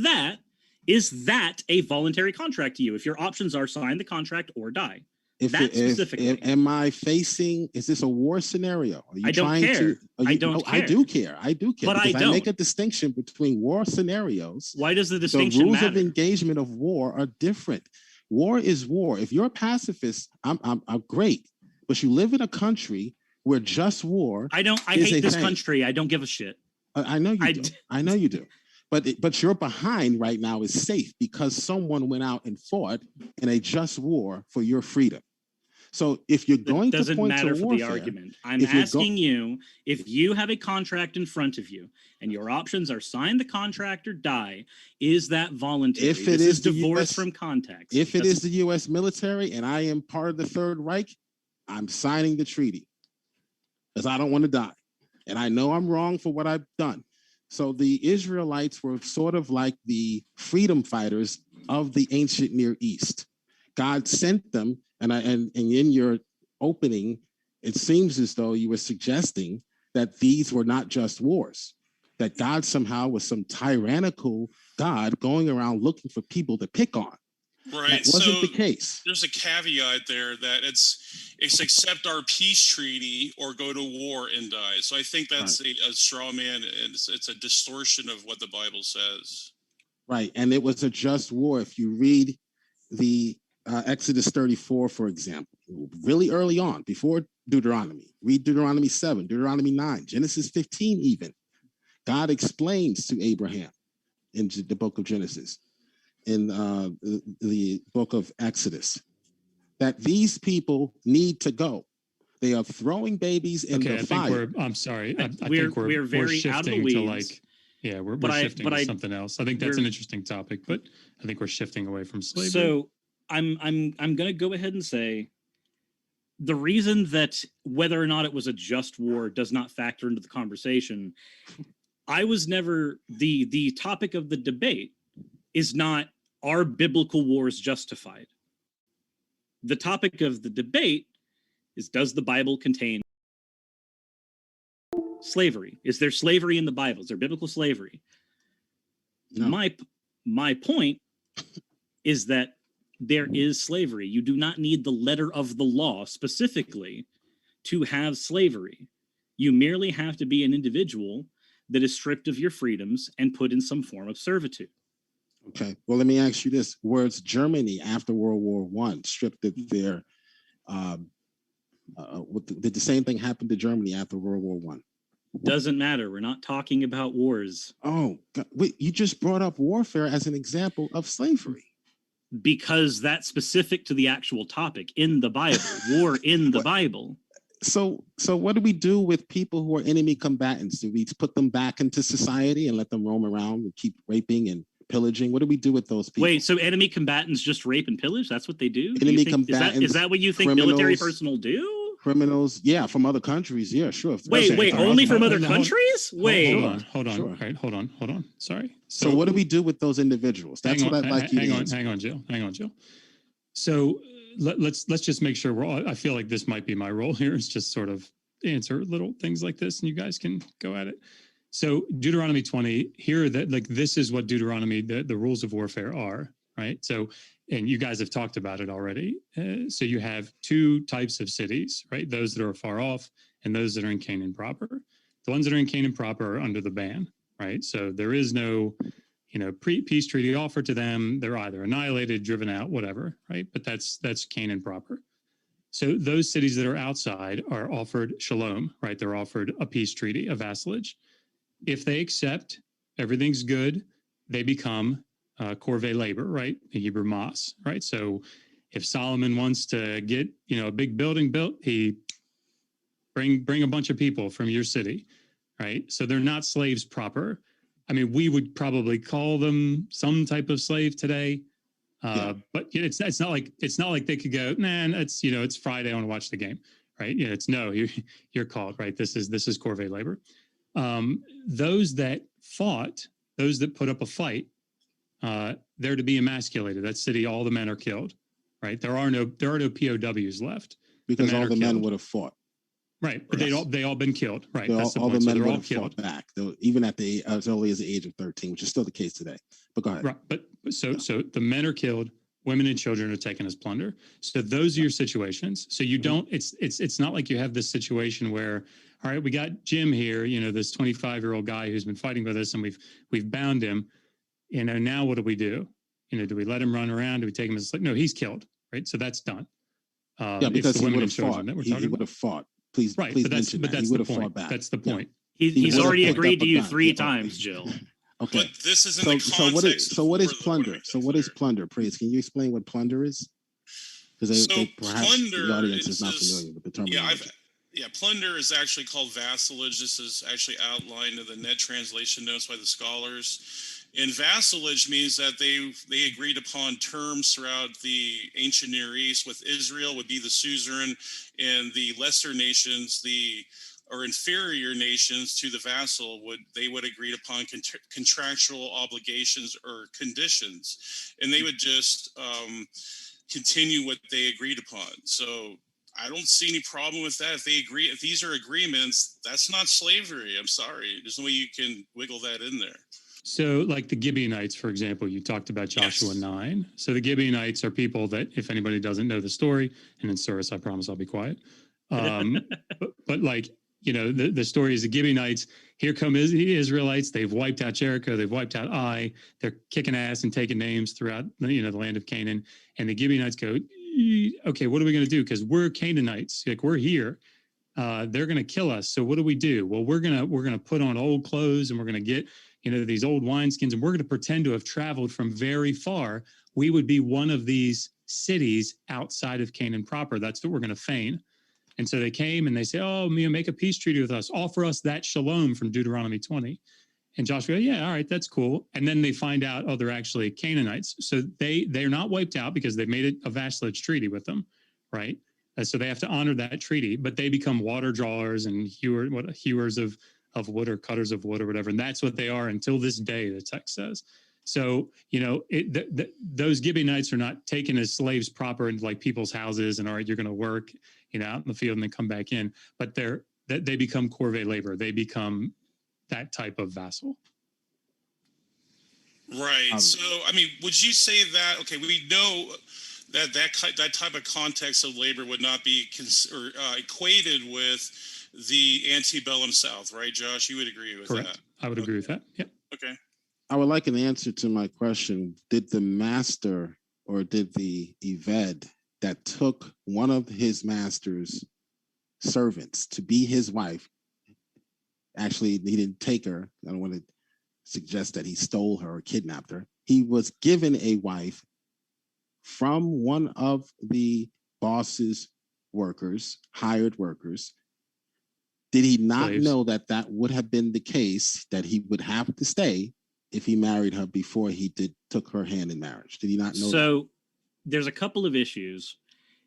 that a voluntary contract to you? If your options are sign the contract or die. Am I facing, is this a war scenario? Are you I don't care. I don't care. I do care. But because I don't. I make a distinction between war scenarios. Why does the distinction matter? The rules matter? of engagement of war are different. War is war. If you're a pacifist, I'm great. But you live in a country where just war. I hate this country. I don't give a shit. I know you do. I know you do. But your behind right now is safe because someone went out and fought in a just war for your freedom. So if you're going to point to warfare, doesn't matter for the argument. I'm asking you, if you have a contract in front of you and your options are sign the contract or die, is that voluntary? If it is divorced from context. If it is the U.S. military and I am part of the Third Reich, I'm signing the treaty because I don't want to die. And I know I'm wrong for what I've done. So the Israelites were sort of like the freedom fighters of the ancient Near East. God sent them, and in your opening, it seems as though you were suggesting that these were not just wars, that God somehow was some tyrannical God going around looking for people to pick on. Right. That wasn't the case. There's a caveat there that it's accept our peace treaty or go to war and die. So I think that's a straw man. It's a distortion of what the Bible says. Right. And it was a just war. If you read the Exodus 34, for example, really early on, before Deuteronomy. Read Deuteronomy 7, Deuteronomy 9, Genesis 15 even. God explains to Abraham in the book of Genesis, in the book of Exodus, that these people need to go. They are throwing babies in the fire. I'm sorry. I think we're very shifting out of the weeds. to like, yeah, we're shifting to something else. I think that's an interesting topic, but I think we're shifting away from slavery. So I'm going to go ahead and say the reason that whether or not it was a just war does not factor into the conversation. I was never the topic of the debate is not, are biblical wars justified? The topic of the debate is, does the Bible contain slavery? Is there slavery in the Bible? Is there biblical slavery? No. My point is that there is slavery. You do not need the letter of the law specifically to have slavery. You merely have to be an individual that is stripped of your freedoms and put in some form of servitude. Okay. Well, let me ask you this. Was Germany after World War I stripped of their, did the same thing happen to Germany after World War I? Doesn't matter. We're not talking about wars. Oh, God. Wait, you just brought up warfare as an example of slavery. Because that's specific to the actual topic in the Bible, war in the Bible. So what do we do with people who are enemy combatants? Do we put them back into society and let them roam around and keep raping and pillaging? What do we do with those people? Wait, so enemy combatants just rape and pillage? That's what they do? Enemy combatants. Is that what you think military personnel do? Criminals, yeah, from other countries, yeah, sure. Wait, only from other countries? Wait. Hold on. Sure. Right, hold on. Sorry. So what do we do with those individuals? That's what I'd like you to answer. Hang on, Jill. So let's just make sure I feel like this might be my role here, is just sort of answer little things like this and you guys can go at it. So Deuteronomy 20 here, that like this is what Deuteronomy, the rules of warfare are, right? So, and you guys have talked about it already. So you have two types of cities, right? Those that are far off and those that are in Canaan proper. The ones that are in Canaan proper are under the ban, right? So there is no, peace treaty offered to them. They're either annihilated, driven out, whatever, right? But that's Canaan proper. So those cities that are outside are offered shalom, right? They're offered a peace treaty, a vassalage. If they accept, everything's good, they become corvée labor, right? The Hebrew mas, right? So if Solomon wants to get, a big building built, he bring a bunch of people from your city, right? So they're not slaves proper. I mean, we would probably call them some type of slave today, but it's not like they could go, man, it's Friday, I want to watch the game, right? You're called, right? This is corvée labor. Those that fought, those that put up a fight, they're to be emasculated. That city, all the men are killed, right? There are no POWs left because all the men would have fought, right? But they all been killed, right? That's all the men would have fought back, though, even at as early as the age of 13, which is still the case today. But go ahead. Right, but so the men are killed, women and children are taken as plunder. So those are your situations. So you don't. It's not like you have this situation where, all right, we got Jim here, this 25-year-old guy who's been fighting with us, and we've bound him. Now what do we do? Do we let him run around? Do we take him as no? He's killed, right? So that's done. Because he would have fought. He would have fought. Please, right? Please but that's the point. That's the point. He's already agreed to you 3 times, Jill. Okay. But this is in the context. So what is plunder? So what is plunder? Praise. Can you explain what plunder is? Because perhaps plunder, the audience is not familiar with the terminology. Plunder is actually called vassalage. This is actually outlined in the net translation notes by the scholars. And vassalage means that they agreed upon terms throughout the ancient Near East. With Israel would be the suzerain, and the lesser nations, or inferior nations to the vassal, would agreed upon contractual obligations or conditions, and they would just continue what they agreed upon. So I don't see any problem with that. If these are agreements, that's not slavery. I'm sorry. There's no way you can wiggle that in there. So like the Gibeonites, for example, you talked about Joshua 9. So the Gibeonites are people that, if anybody doesn't know the story, and in Suris, I promise I'll be quiet. But like the story is the Gibeonites. Here come the Israelites. They've wiped out Jericho. They've wiped out Ai. They're kicking ass and taking names throughout, the land of Canaan. And the Gibeonites go, okay, what are we going to do? Because we're Canaanites. Like, we're here. They're going to kill us. So what do we do? Well, we're gonna put on old clothes, and we're going to get, these old wineskins, and we're going to pretend to have traveled from very far. We would be one of these cities outside of Canaan proper. That's what we're going to feign. And so they came and they say, oh, make a peace treaty with us. Offer us that shalom from Deuteronomy 20. And Joshua, yeah, all right, that's cool. And then they find out, oh, they're actually Canaanites. So they're not wiped out because they made a vassalage treaty with them, right? So they have to honor that treaty, but they become water drawers and hewers of wood or cutters of wood or whatever. And that's what they are until this day, the text says. So, those Gibeonites are not taken as slaves proper into like people's houses and, all right, you're going to work, out in the field and then come back in. But they become corvée labor. They become that type of vassal. Right. So, would you say that, okay, we know that type of context of labor would not be equated with the antebellum South, right, Josh? You would agree with Correct. that? I would agree with that. Yeah. Okay. I would like an answer to my question. Did the master or did the Eved that took one of his master's servants to be his wife, actually, he didn't take her. I don't want to suggest that he stole her or kidnapped her. He was given a wife from one of the boss's workers, hired workers. Did he not Slaves. know that would have been the case, that he would have to stay if he married her before he took her hand in marriage? Did he not know that? There's a couple of issues.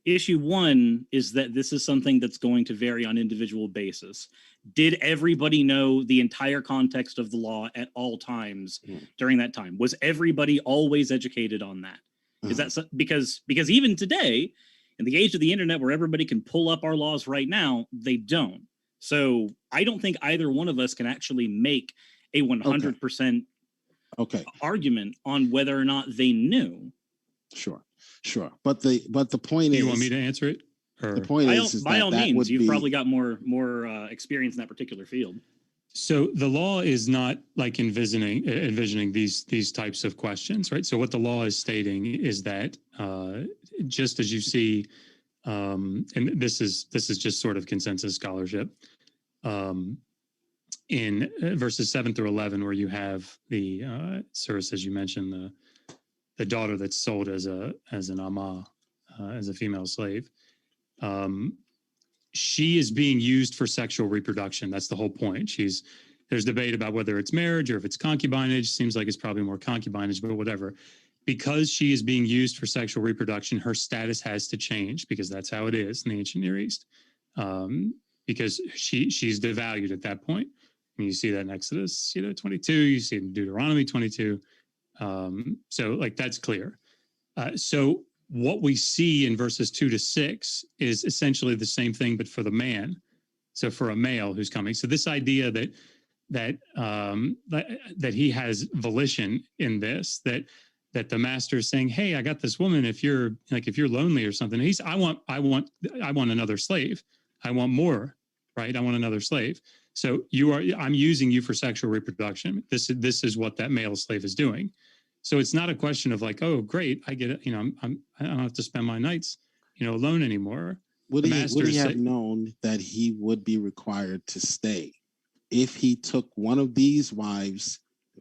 Issue one is that this is something that's going to vary on individual basis. Did everybody know the entire context of the law at all times during that time? Was everybody always educated on that? Is that because even today, in the age of the internet where everybody can pull up our laws right now, they don't. So I don't think either one of us can actually make a 100% argument on whether or not they knew. Sure. But the point is, you want me to answer it? Or? The point is by all means, you've be, probably got more experience in that particular field. So the law is not like envisioning these types of questions, right? So what the law is stating is that just as you see, and this is just sort of consensus scholarship, in verses 7 through 11, where you have the Suris, as you mentioned, the daughter that's sold as an amah, as a female slave. She is being used for sexual reproduction. That's the whole point. There's debate about whether it's marriage or if it's concubinage. Seems like it's probably more concubinage, but whatever. Because she is being used for sexual reproduction, her status has to change, because that's how it is in the ancient Near East. Because she's devalued at that point. And you see that in Exodus 22, you see it in Deuteronomy 22. So like that's clear. So what we see in verses 2 to 6 is essentially the same thing, but for the man. So for a male who's coming. So this idea that he has volition in this, that the master is saying, hey, I got this woman. If you're lonely or something, I want another slave. I want more, right? I want another slave. So I'm using you for sexual reproduction. This is what that male slave is doing. So it's not a question of like, oh, great, I get it. I don't have to spend my nights, alone anymore. Would he have known that he would be required to stay if he took one of these wives,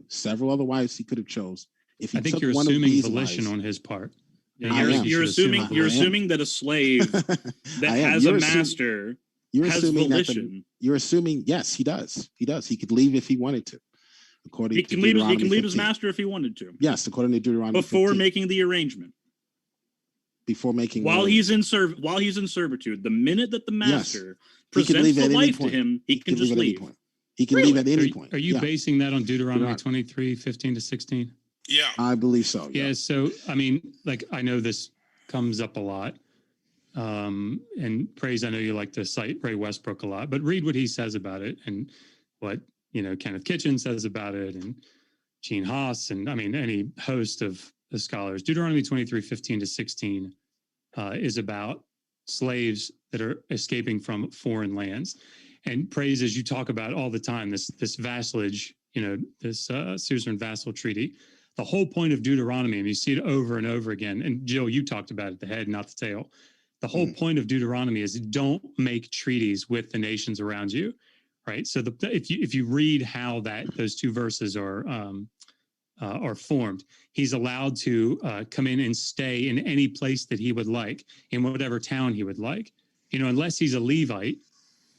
several other wives he could have chose? I think you're assuming volition on his part. You're assuming that a slave that has a master has volition. You're assuming, yes, he does. He could leave if he wanted to. He can leave his master if he wanted to. Yes, according to Deuteronomy. Before 15. making the arrangement. While he's in servitude, the minute that the master presents the wife to him, he can just leave. He can leave at any point. Are you basing that on Deuteronomy 23, 15 to 16? Yeah, I believe so. Yeah. So I know this comes up a lot. And Praise, I know you like to cite Ray Westbrook a lot, but read what he says about it and what Kenneth Kitchen says about it, and Gene Haas, and any host of the scholars. Deuteronomy 23, 15 to 16 is about slaves that are escaping from foreign lands. And praise, as you talk about all the time, this vassalage, this suzerain vassal treaty. The whole point of Deuteronomy, and you see it over and over again. And Jill, you talked about it, the head, not the tail. The whole point of Deuteronomy is don't make treaties with the nations around you, right? So if you read how those two verses are formed, he's allowed to come in and stay in any place that he would like, in whatever town he would like. Unless he's a Levite,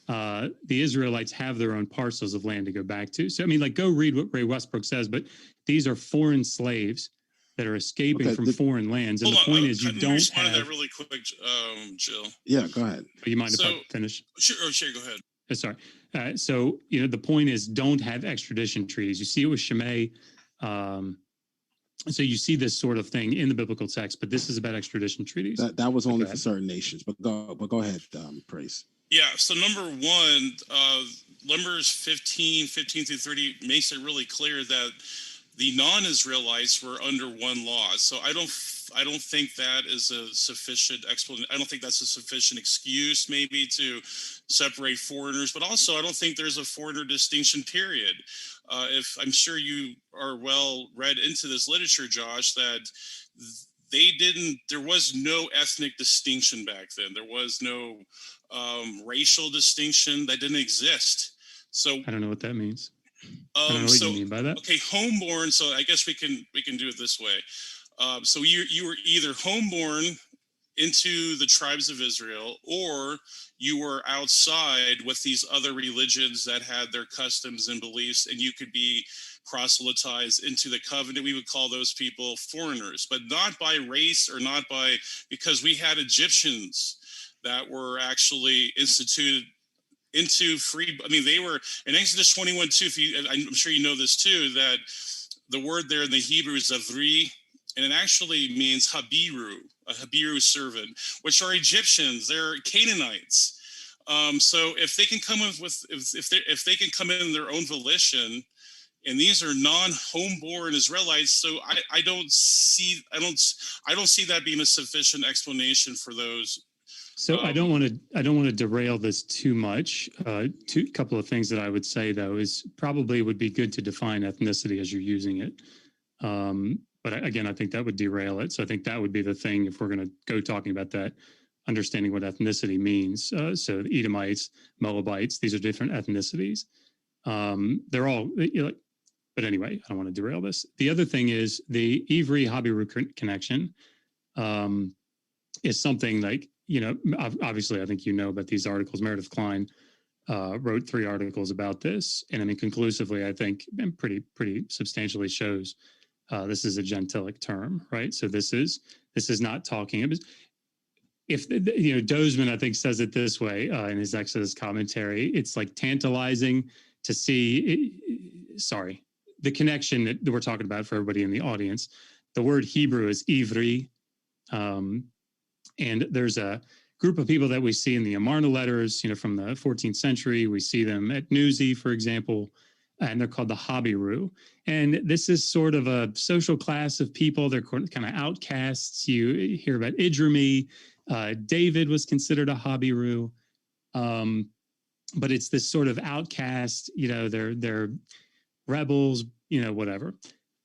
the Israelites have their own parcels of land to go back to. So, I mean, go read what Ray Westbrook says, but these are foreign slaves that are escaping from foreign lands. And the point is, you don't have... that really quick, Jill. Yeah, go ahead. You mind if I finish? Sure, go ahead. Sorry. So, the point is, don't have extradition treaties. You see it with Shimei. So you see this sort of thing in the biblical text, but this is about extradition treaties. That was only for certain nations, but go ahead, Praise. Yeah, so number one, Numbers 15 through 30 makes it really clear that the non-Israelites were under one law. So I don't think that is a sufficient explanation. I don't think that's a sufficient excuse maybe to separate foreigners, but also I don't think there's a foreigner distinction period. If I'm sure you are well read into this literature, Josh, that there was no ethnic distinction back then. There was no racial distinction. That didn't exist. So I don't know what that means. I don't know what you mean by that. Okay, homeborn. So I guess we can do it this way. So you were either homeborn into the tribes of Israel, or you were outside with these other religions that had their customs and beliefs, and you could be proselytized into the covenant. We would call those people foreigners, but not by race or not by, because we had Egyptians that were actually instituted into free. I mean, they were in Exodus 21:2. I'm sure you know this too, that the word there in the Hebrew is avri, and it actually means habiru, a habiru servant, which are Egyptians. They're Canaanites. So if they can come in if they can come in their own volition, and these are non-homeborn Israelites, so I don't see that being a sufficient explanation for those. So I don't want to derail this too much. Couple of things that I would say though is probably would be good to define ethnicity as you're using it. But again, I think that would derail it. So I think that would be the thing if we're going to go talking about that, understanding what ethnicity means. So the Edomites, Moabites, these are different ethnicities. They're all, but anyway, I don't want to derail this. The other thing is the Ivri-Habiru connection is something like, obviously I think about these articles. Meredith Klein wrote 3 articles about this. And I mean, conclusively, I think, and pretty substantially shows this is a gentilic term, right? So this is not talking. If Dozman, I think, says it this way in his Exodus commentary. It's like tantalizing to see. The connection that we're talking about for everybody in the audience. The word Hebrew is ivri, and there's a group of people that we see in the Amarna letters, from the 14th century. We see them at Nuzi, for example, and they're called the Habiru. And this is sort of a social class of people. They're kind of outcasts. You hear about Idrimi. David was considered a Habiru. But it's this sort of outcast, they're rebels, whatever.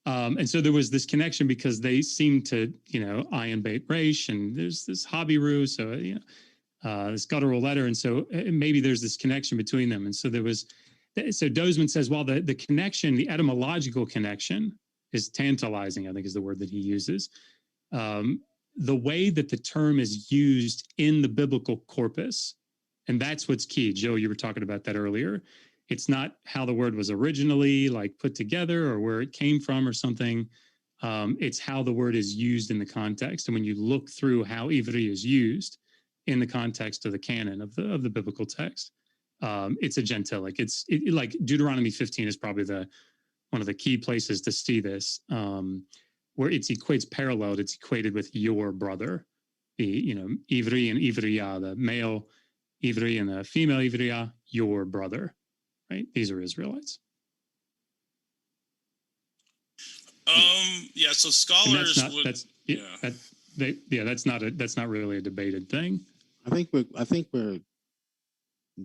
And so there was this connection because they seem to, Ayin Beit Resh, and there's this Habiru, so, this guttural letter. And so maybe there's this connection between them. And so so Dozman says, well, the connection, the etymological connection is tantalizing, I think is the word that he uses. The way that the term is used in the biblical corpus, and that's what's key. Joe, you were talking about that earlier. It's not how the word was originally put together or where it came from or something. It's how the word is used in the context. And when you look through how ivri is used in the context of the canon of the biblical text, it's a gentilic. It's like Deuteronomy 15 is probably one of the key places to see this, where it's paralleled. It's equated with your brother, the ivri and ivriya, the male ivri and the female ivriya, your brother. Right? These are Israelites. Yeah. So scholars that's not really a debated thing. I think we're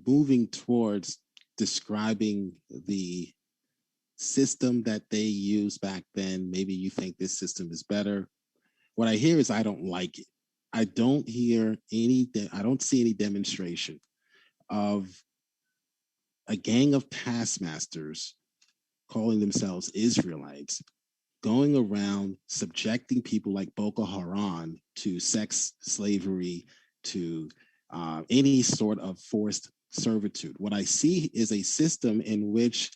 moving towards describing the system that they used back then. Maybe you think this system is better. What I hear is I don't like it. I don't hear I don't see any demonstration of a gang of taskmasters calling themselves Israelites going around subjecting people like Boko Haram to sex slavery, to any sort of forced servitude. What I see is a system in which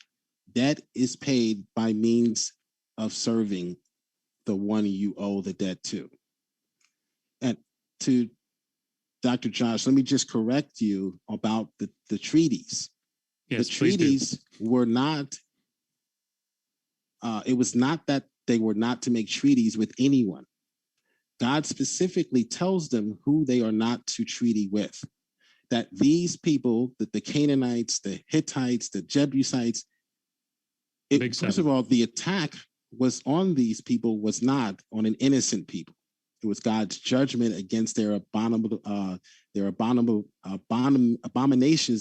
debt is paid by means of serving the one you owe the debt to. And to Dr. Josh, let me just correct you about the treaties. Yes, the treaties were not, it was not that they were not to make treaties with anyone. God specifically tells them who they are not to treaty with. That these people, that the Canaanites, the Hittites, the Jebusites, first of all, the attack was on these people, was not on an innocent people. It was God's judgment against their abominations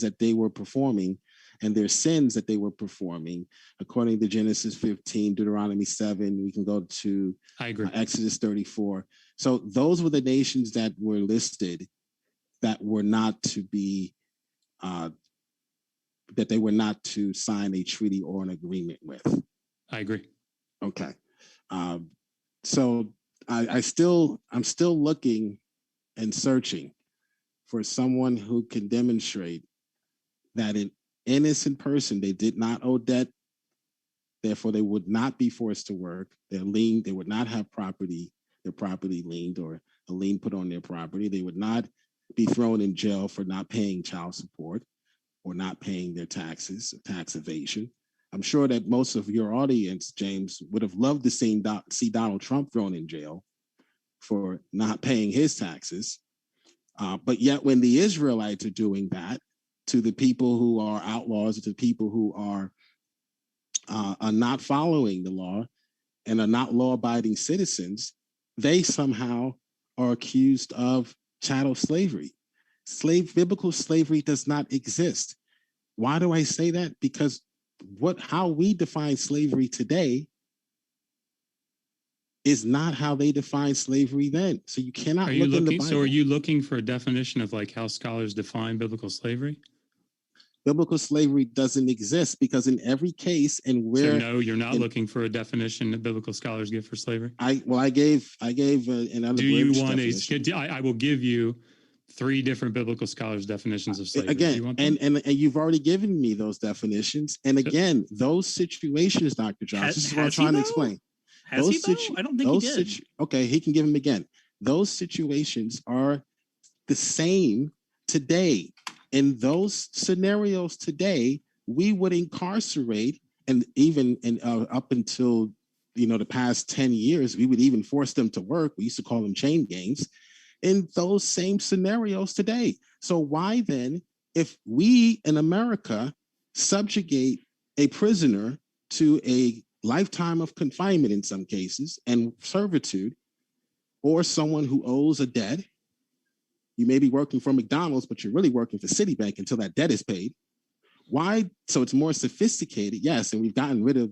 that they were performing and their sins that they were performing. According to Genesis 15, Deuteronomy 7, we can go to Exodus 34. So those were the nations that were listed that were not to be, that they were not to sign a treaty or an agreement with. I agree. Okay. So I'm still looking and searching for someone who can demonstrate that an innocent person, they did not owe debt, therefore they would not be forced to work. They would not have their property liened or a lien put on their property. They would not be thrown in jail for not paying child support or not paying their taxes, tax evasion. I'm sure that most of your audience, James, would have loved to see Donald Trump thrown in jail for not paying his taxes. But yet when the Israelites are doing that to the people who are outlaws, to the people who are not following the law and are not law-abiding citizens, they somehow are accused of chattel slavery. Biblical slavery does not exist. Why do I say that? Because how we define slavery today is not how they define slavery then. So you cannot look in the Bible. So are you looking for a definition of like how scholars define biblical slavery? Biblical slavery doesn't exist because in every case, and where so no, you're not looking for a definition that biblical scholars give for slavery. I gave an unabridged. Do you want I will give you 3 different biblical scholars' definitions of slavery. Again, and you've already given me those definitions. And again, those situations, Dr. Josh, this is what I'm trying to explain. I don't think he did. Okay, he can give them again. Those situations are the same today. In those scenarios today, we would incarcerate, and even up until the past 10 years, we would even force them to work. We used to call them chain gangs. In those same scenarios today. So why then, if we in America subjugate a prisoner to a lifetime of confinement in some cases and servitude, or someone who owes a debt, you may be working for McDonald's, but you're really working for Citibank until that debt is paid. Why? So it's more sophisticated, yes, and we've gotten rid of,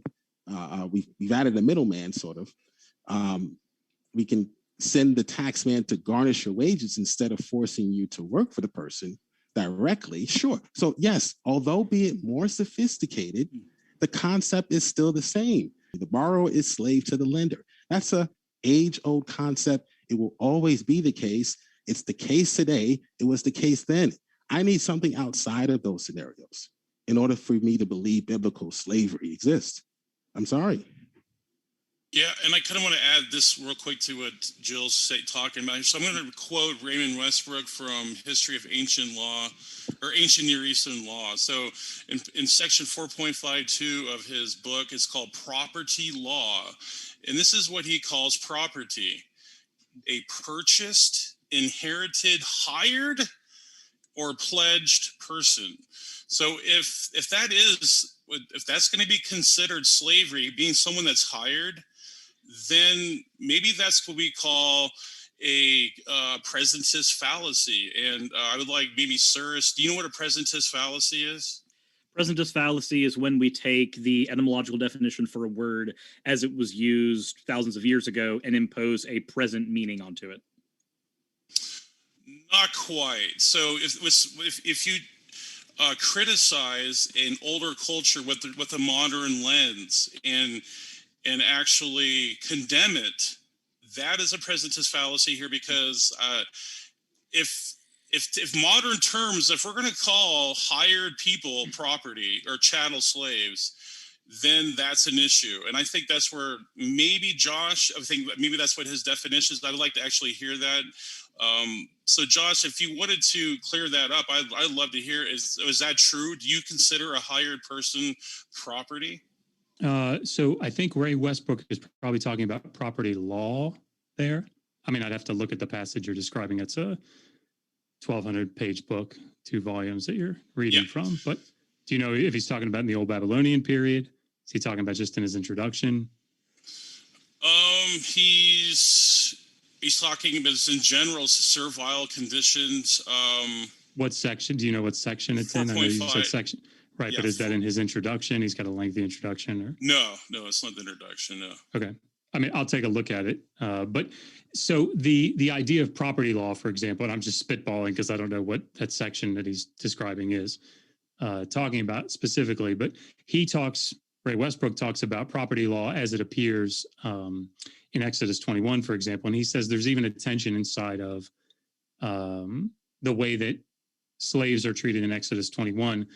we've added a middleman sort of. We can send the tax man to garnish your wages instead of forcing you to work for the person directly. Sure. So yes, although be it more sophisticated, the concept is still the same. The borrower is slave to the lender. That's a age-old concept. It will always be the case. It's the case today. It was the case then. I need something outside of those scenarios in order for me to believe biblical slavery exists. I'm sorry. Yeah, and I kind of want to add this real quick to what Jill's talking about. So I'm going to quote Raymond Westbrook from History of Ancient Law, or Ancient Near Eastern Law. So in section 4.52 of his book, it's called Property Law. And this is what he calls property: a purchased, inherited, hired, or pledged person. So if that's going to be considered slavery, being someone that's hired, then maybe that's what we call a presentist fallacy. And I would like maybe Suris, do you know what a presentist fallacy is? Presentist fallacy is when we take the etymological definition for a word as it was used thousands of years ago and impose a present meaning onto it. Not quite. So if you criticize an older culture with a modern lens and actually condemn it, that is a presentist fallacy here, because if modern terms, if we're going to call hired people property or chattel slaves, then that's an issue. And I think that's where maybe Josh, I think maybe that's what his definition is. I'd like to actually hear that. So Josh, if you wanted to clear that up, I'd love to hear, is that true? Do you consider a hired person property? So I think Ray Westbrook is probably talking about property law there. I mean, I'd have to look at the passage you're describing. It's a 1,200-page book, 2 volumes that you're reading from. But do you know if he's talking about in the Old Babylonian period? Is he talking about just in his introduction? He's talking about in general servile conditions. What section? Do you know what section it's in? I know you said section. Right, yeah, but is that in his introduction? He's got a lengthy introduction, or no, it's not the introduction. No. Okay, I mean, I'll take a look at it. But so the idea of property law, for example, and I'm just spitballing because I don't know what that section that he's describing is talking about specifically. But Ray Westbrook talks about property law as it appears in Exodus 21, for example, and he says there's even a tension inside of the way that slaves are treated in Exodus 21.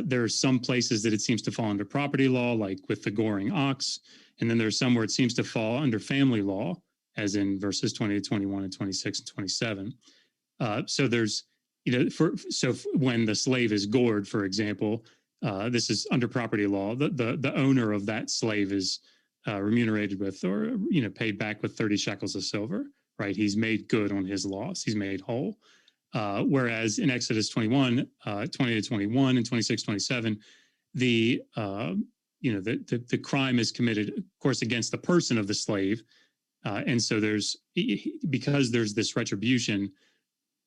There are some places that it seems to fall under property law, like with the goring ox. And then there's some where it seems to fall under family law, as in verses 20 to 21 and 26 and 27. So there's, when the slave is gored, for example, this is under property law. The owner of that slave is remunerated with, or, paid back with 30 shekels of silver, right? He's made good on his loss. He's made whole. Whereas in Exodus 21, 20 to 21 and 26, 27, the crime is committed, of course, against the person of the slave. And so because there's this retribution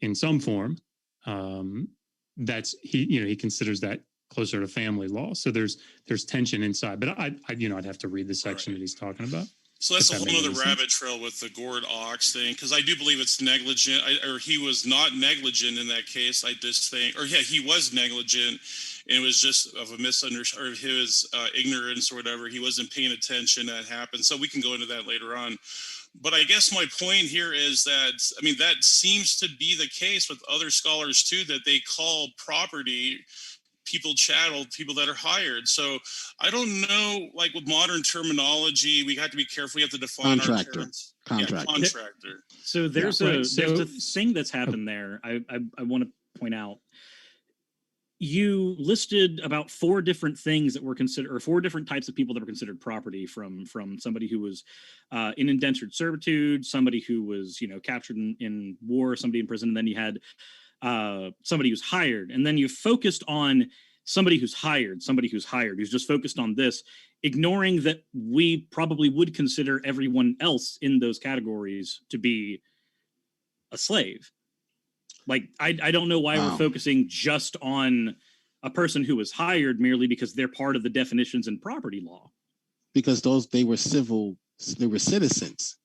in some form, he considers that closer to family law. So there's tension inside, but I'd have to read the section that he's talking about. So that's a whole other rabbit trail with the gored ox thing, because I do believe it's negligent, or he was not negligent in that case. I just think, he was negligent, and it was just of a misunderstanding, or his ignorance or whatever. He wasn't paying attention. That happened. So we can go into that later on. But I guess my point here is that, that seems to be the case with other scholars too, that they call property people chattel, people that are hired. So I don't know, like with modern terminology, we have to be careful. We have to define our terms. Contractor. So there's a thing that's happened there. I want to point out. You listed about 4 different things that were considered, or 4 different types of people that were considered property, from somebody who was in indentured servitude, somebody who was captured in war, somebody in prison, and then you had somebody who's hired, and then you focused on somebody who's hired, who's just focused on this, ignoring that we probably would consider everyone else in those categories to be a slave. Like, I don't know why we're focusing just on a person who was hired merely because they're part of the definitions in property law. Because they were citizens.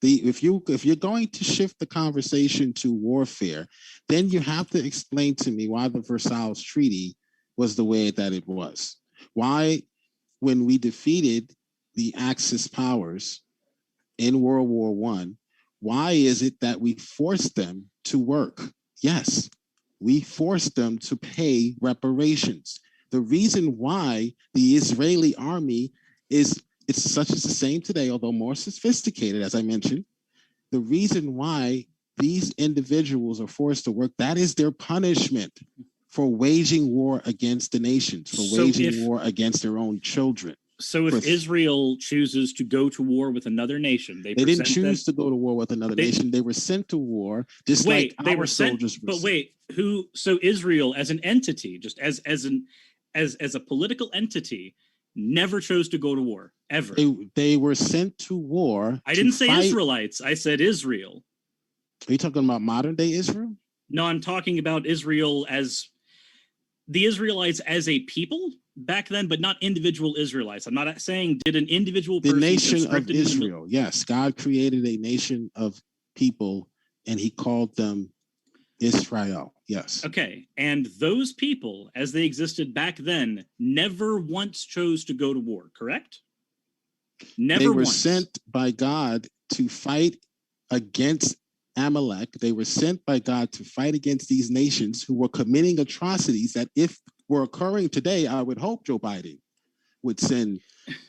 If you're going to shift the conversation to warfare, then you have to explain to me why the Versailles Treaty was the way that it was. Why, when we defeated the Axis powers in World War I, why is it that we forced them to work? Yes, we forced them to pay reparations. The reason why the Israeli army it's such as the same today, although more sophisticated, as I mentioned. The reason why these individuals are forced to work, that is their punishment for waging war against the nations, for waging war against their own children. So if Israel chooses to go to war with another nation, they didn't choose to go to war with another nation. They were sent to war, just like our soldiers were sent. So Israel as an entity, just as a political entity, never chose to go to war, ever. They were sent to war. I didn't say fight. Israelites. I said Israel. Are you talking about modern day Israel? No, I'm talking about Israel as the Israelites as a people back then, but not individual Israelites. I'm not saying did an individual The person nation of conscripted in the mil- Israel. Yes, God created a nation of people, and He called them Israel. Yes. Okay, and those people, as they existed back then, never once chose to go to war, correct? Never They were once. sent by God to fight against Amalek. They were sent by God to fight against these nations who were committing atrocities that, if were occurring today, I would hope Joe Biden would send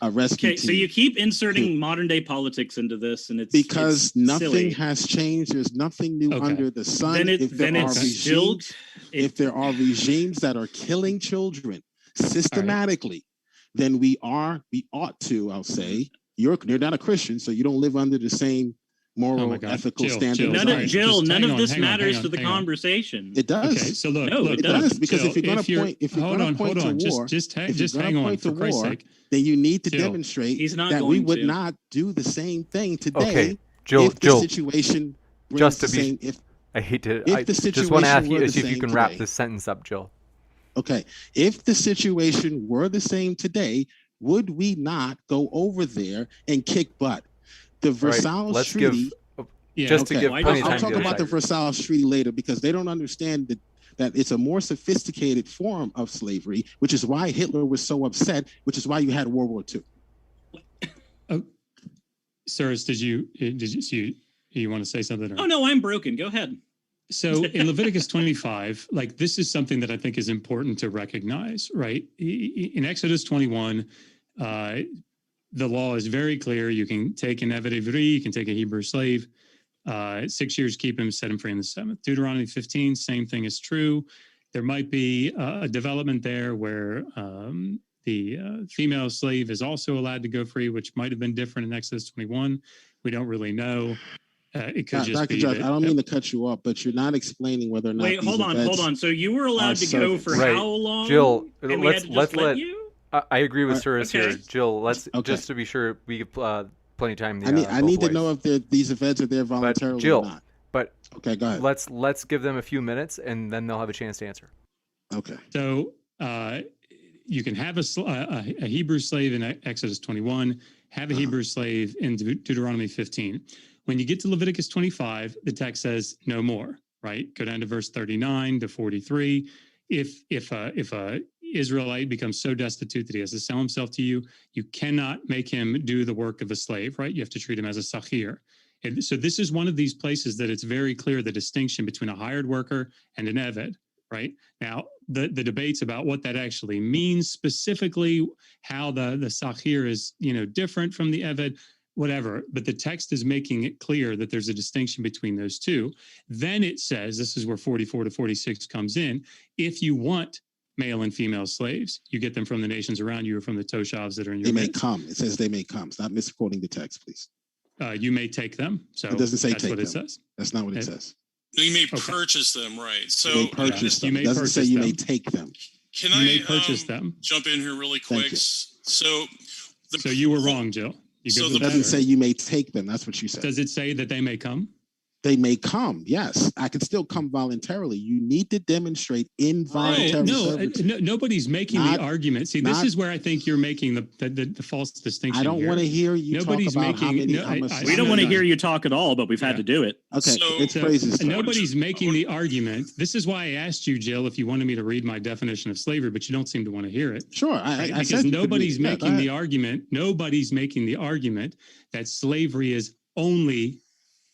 a rescue Okay, team. so you keep inserting modern day politics into this, and it's because nothing silly. has changed. There's nothing new Okay. under the sun. Then If there are regimes, if there are regimes that are killing children systematically, then we ought to, I'll say, you're not a Christian, so you don't live under the same moral, ethical standards. None of this matters to the conversation. It does. Okay, so look, it does, because if you're going to point to war, just hang on for Christ's sake. Then you need to demonstrate that we would not do the same thing today. Okay, Jill, if the situation just to the same, I hate to. If I the situation just want to ask you were see if the you can same wrap today. this sentence up, Jill. Okay, if the situation were the same today, would we not go over there and kick butt? The Versailles Treaty. To give plenty of time I'll talk to about the Versailles Treaty later, because they don't understand that it's a more sophisticated form of slavery, which is why Hitler was so upset, which is why you had World War II. Suris, did you want to say something? Or? Oh no, I'm broken. Go ahead. So in Leviticus 25, like, this is something that I think is important to recognize, right? In Exodus 21, the law is very clear. You can take an Eved Ivri, you can take a Hebrew slave, 6 years, keep him, set him free in the seventh. Deuteronomy 15, same thing is true. There might be a development there where the female slave is also allowed to go free, which might have been different in Exodus 21. We don't really know. It could just Dr. be Judge, that, I don't mean to cut you off, but you're not explaining whether or not. Wait, hold on. So you were allowed to go for right. how long? Jill, and let's let you. I agree with Suris okay. here. Jill, let's just to be sure we give plenty of time. I need to know if these events are there voluntarily Jill, or not. But okay, go ahead. Let's give them a few minutes, and then they'll have a chance to answer. Okay. So you can have a Hebrew slave in Exodus 21, have a Hebrew slave in Deuteronomy 15. When you get to Leviticus 25, the text says no more, right? Go down to verse 39 to 43. If a Israelite becomes so destitute that he has to sell himself to you, you cannot make him do the work of a slave, right? You have to treat him as a sahir. And so this is one of these places that it's very clear the distinction between a hired worker and an eved, right? Now, the debates about what that actually means, specifically how the sahir is, different from the eved, whatever, but the text is making it clear that there's a distinction between those two. Then it says, this is where 44 to 46 comes in, if you want male and female slaves, you get them from the nations around you or from the toshavs that are in your midst. They may come. It says they may come. Stop misquoting the text, please. You may take them. So it doesn't say that's take what them. it says. That's not what it says. You may purchase them, right? So you may purchase them. It doesn't say you may take them. Can you I may purchase them. Jump in here really quick? So you were wrong, Jill. It doesn't say you may take them. That's what you said. Does it say that they may come? They may come. Yes, I can still come voluntarily. You need to demonstrate involuntary servitude. No, nobody's making the argument. See, this is where I think you're making the false distinction. I don't want to hear you talk about how many. We don't want to hear you talk at all, but we've had to do it. Okay, it's phrases. Nobody's making the argument. This is why I asked you, Jill, if you wanted me to read my definition of slavery, but you don't seem to want to hear it. Sure, I said nobody's making the argument. Nobody's making the argument that slavery is only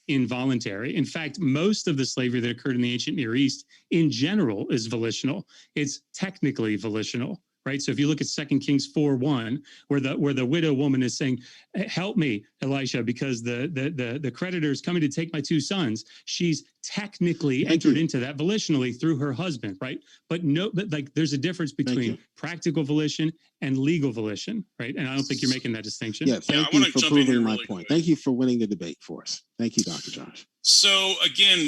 involuntary. In fact, most of the slavery that occurred in the ancient Near East in general is volitional. It's technically volitional, right? So if you look at 2 Kings 4:1, where the widow woman is saying, help me, Elisha, because the creditor is coming to take my 2 sons. She's technically entered into that volitionally through her husband, right? But like there's a difference between practical volition and legal volition, right? And I don't think you're making that distinction. Yeah, thank you for proving my point. Thank you for winning the debate for us. Thank you, Dr. Josh. So again,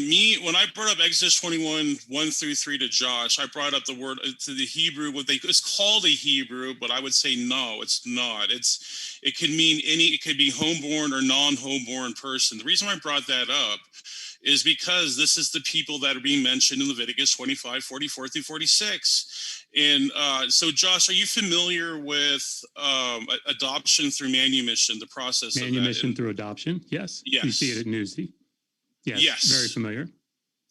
when I brought up Exodus 21, 1-3 to Josh, I brought up the word to the Hebrew, it's called a Hebrew, but I would say no, it's not. It could mean it could be homeborn or non-homeborn person. The reason I brought that up is because this is the people that are being mentioned in Leviticus 25, 44 through 46. And so Josh, are you familiar with adoption through manumission, the process manumission through adoption? Yes. Yes. You see it at Newsy. Yes. Very familiar.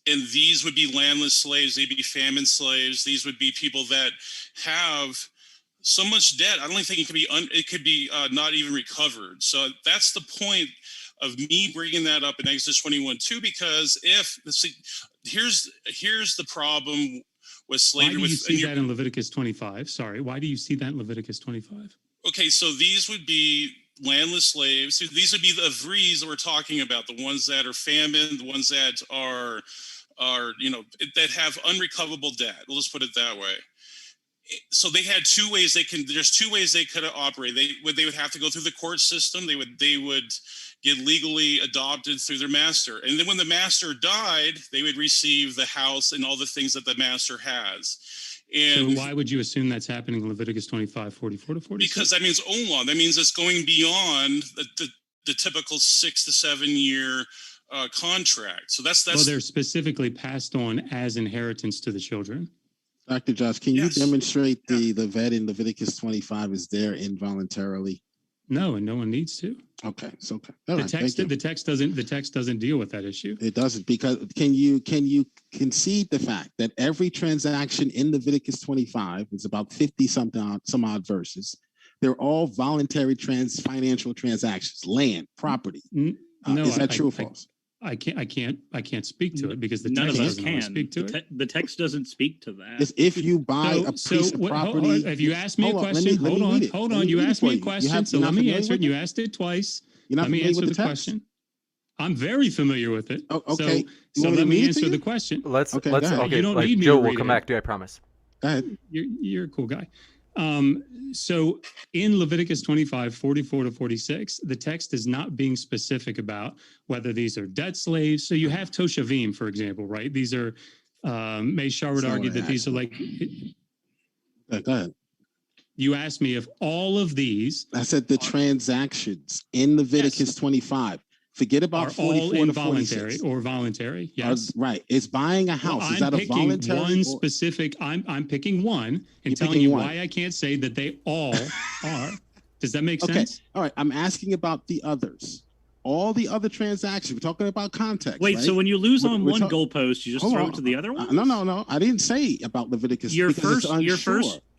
And these would be landless slaves. They'd be famine slaves. These would be people that have so much debt. I don't think it could be not even recovered. So that's the point of me bringing that up in Exodus 21:2, because here's the problem with slavery. Why do you see that in Leviticus 25? Sorry, why do you see that in Leviticus 25? Okay, so these would be landless slaves. These would be the avris that we're talking about, the ones that are famine, the ones that are that have unrecoverable debt. Let's put it that way. So they had there's two ways they could operate. They would have to go through the court system. They would get legally adopted through their master. And then when the master died, they would receive the house and all the things that the master has. And so why would you assume that's happening in Leviticus 25, 44 to 46? Because that means Olam. That means it's going beyond the typical 6 to 7 year contract. So that's well, they're specifically passed on as inheritance to the children. Dr. Josh, can you demonstrate the vet in Leviticus 25 is there involuntarily? No, and no one needs to. Okay, it's okay. The text doesn't deal with that issue. It doesn't, because can you concede the fact that every transaction in Leviticus 25 is about 50 some odd verses? They're all voluntary financial transactions, land, property. No, is that true or false? I can't speak to it because the None text of us doesn't can speak to it. The text doesn't speak to that. If you buy a piece of property, if you ask me a question, hold on. You asked me a question, so let me answer it. You asked it twice. Let me answer the question. I'm very familiar with it. Okay. So let me answer the question. Let's. You don't need me Jill to will read come it. back to you, I promise. Go ahead. You're a cool guy. So in Leviticus 25, 44 to 46, the text is not being specific about whether these are debt slaves. So you have Toshavim, for example, right? These are, Meshar would argue that these are like. Go ahead. You asked me if all of these. I said the transactions in Leviticus 25. Forget about 44 all to 46. or voluntary. Yes, right. It's buying a house. Is that a voluntary? One specific. I'm picking one and telling you why I can't say that they all are. Does that make sense? All right. I'm asking about the others. All the other transactions. We're talking about context. Wait. Right? So when you lose on one goalpost, you just throw it to the other one? No. I didn't say about Leviticus. Your first.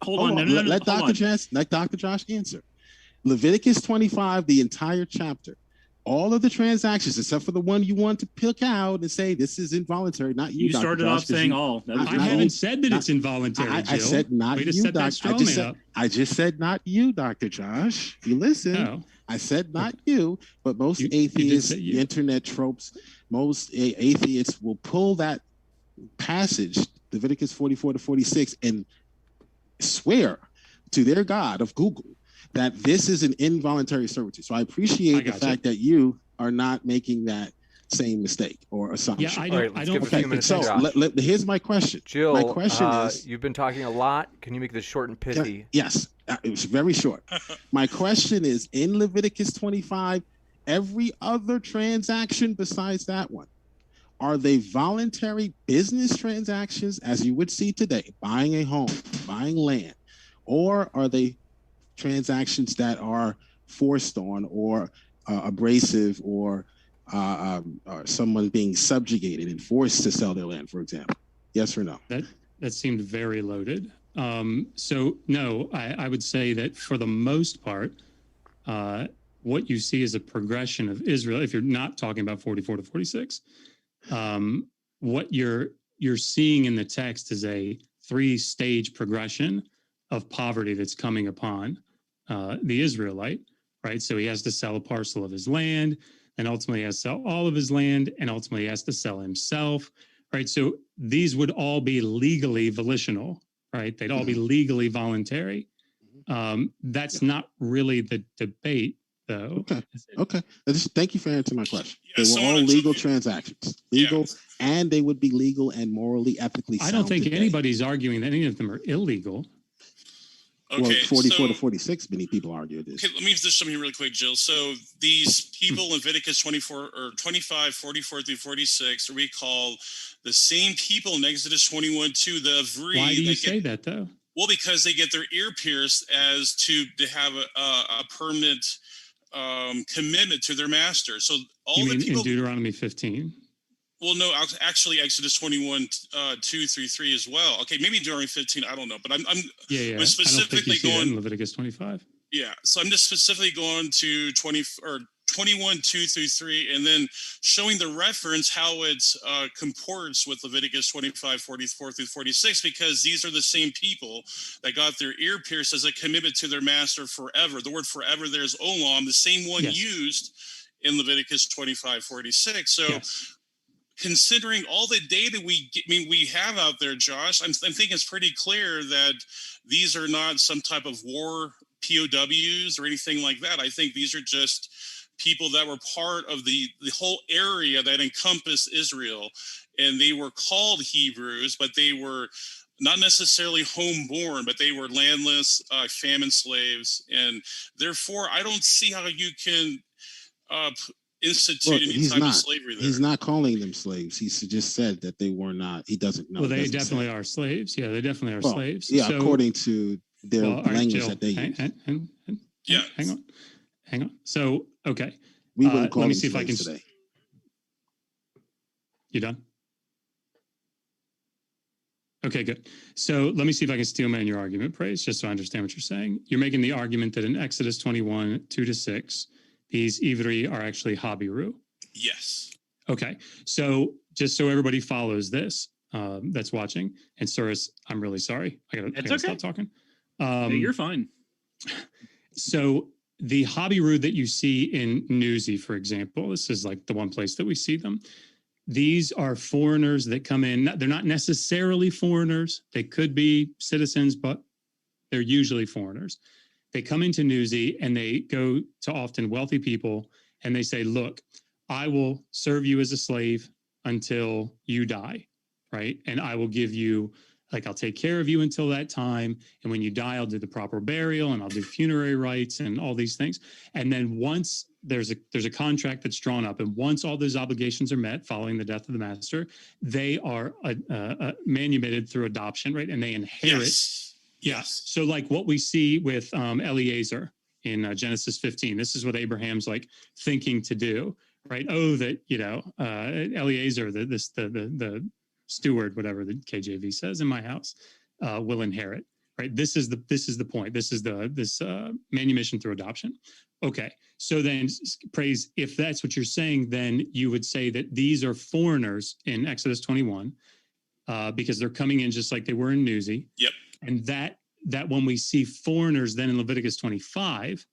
Hold on. No. Let Dr. Josh answer. Leviticus 25, the entire chapter. All of the transactions, except for the one you want to pick out and say this is involuntary, not you. You started off saying all. I haven't said that it's involuntary. I said not you, Dr. I just said not you, Dr. Josh. You listen. No. I said not you, but most atheists, the internet tropes, most atheists will pull that passage, Leviticus 44 to 46, and swear to their God of Google that this is an involuntary servitude. So I appreciate the fact that you are not making that same mistake or assumption. Yeah, I don't. Okay, so here's my question. Jill, my question is, you've been talking a lot. Can you make this short and pithy? Yes, it was very short. My question is, in Leviticus 25, every other transaction besides that one, are they voluntary business transactions as you would see today, buying a home, buying land, or are they transactions that are forced on or abrasive or someone being subjugated and forced to sell their land, for example? Yes or no? That seemed very loaded. So no, I would say that for the most part, what you see is a progression of Israel. If you're not talking about 44 to 46, what you're seeing in the text is a 3-stage progression of poverty that's coming upon the Israelite, right? So he has to sell a parcel of his land. and ultimately he has to sell all of his land, and ultimately he has to sell himself, right? So these would all be legally volitional, right? They'd all be legally voluntary. That's not really the debate, though. Okay. Thank you for answering my question. Yeah, They were all legal transactions, legal, and they would be legal and morally, ethically sound. I don't think today. anybody's arguing that any of them are illegal. Okay, well, 44 so, to 46, many people argue this. Okay, let me just something really quick, Jill. So these people, Leviticus 24 or 25, 44 through 46, we call the same people in Exodus 21:2, the Ivri. Why do you say that, though? Well, because they get their ear pierced as to have a permanent commitment to their master. So all you the mean people in Deuteronomy 15? Well, no, actually, Exodus 21, 2 through 3 as well. Okay, maybe Deuteronomy 15, I don't know, but I'm specifically I don't think you see that going in Leviticus 25. Yeah, so I'm just specifically going to 21, 2 through 3, and then showing the reference how it comports with Leviticus 25, 44 through 46, because these are the same people that got their ear pierced as a commitment to their master forever. The word forever there is olam, the same one used in Leviticus 25, 46. So considering all the data we have out there, Josh, I'm thinking it's pretty clear that these are not some type of war POWs or anything like that. I think these are just people that were part of the whole area that encompassed Israel, and they were called Hebrews, but they were not necessarily homeborn, but they were landless, famine slaves, and therefore I don't see how you can institute any type of slavery there. He's not calling them slaves. He just said that they were not. He doesn't know. Well, they definitely are slaves. Yeah, they definitely are slaves. Yeah, so, according to their language that they use. Hang on. So, okay. We wouldn't call let me them see if I can. Today. You done? Okay, good. So let me see if I can steel man your argument, Praise, just so I understand what you're saying. You're making the argument that in Exodus 21, 2-6, these Ivri are actually Habiru. Yes. Okay. So just so everybody follows this, that's watching, and Suris, I'm really sorry. I gotta stop talking. You're fine. So the Habiru that you see in Newsy, for example, this is like the one place that we see them. These are foreigners that come in. They're not necessarily foreigners. They could be citizens, but they're usually foreigners. They come into Newsy and they go to often wealthy people and they say, look, I will serve you as a slave until you die, right? And I will give you, I'll take care of you until that time. And when you die, I'll do the proper burial and I'll do funerary rites and all these things. And then once there's a contract that's drawn up, and once all those obligations are met following the death of the master, they are manumitted through adoption, right? And they inherit. Yes. So like what we see with Eliezer in Genesis 15, this is what Abraham's thinking to do, right? Oh, that, Eliezer, the steward, whatever the KJV says in my house, will inherit, right? This is the point. This is this manumission through adoption. Okay. So then, Praise, if that's what you're saying, then you would say that these are foreigners in Exodus 21 because they're coming in just like they were in Newsy. Yep. And that when we see foreigners then in Leviticus 25,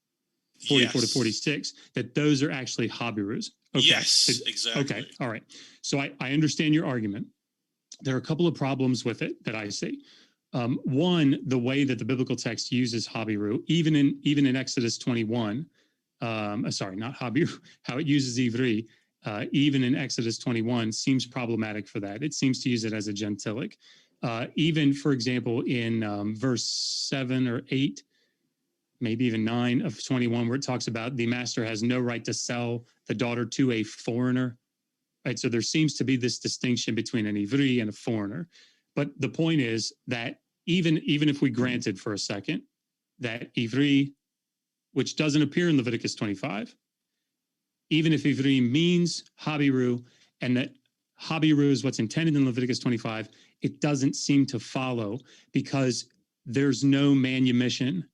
44 to 46, that those are actually Habirus. Okay. Yes, exactly. Okay. All right. So I understand your argument. There are a couple of problems with it that I see. One, the way that the biblical text uses Habiru, even in Exodus 21, sorry, not Habiru, how it uses Ivri, even in Exodus 21 seems problematic for that. It seems to use it as a gentilic. Even, for example, in verse 7 or 8, maybe even 9 of 21, where it talks about the master has no right to sell the daughter to a foreigner. Right, so there seems to be this distinction between an Ivri and a foreigner. But the point is that even if we granted for a second that Ivri, which doesn't appear in Leviticus 25, even if Ivri means Habiru, and that Habiru is what's intended in Leviticus 25, it doesn't seem to follow because there's no manumission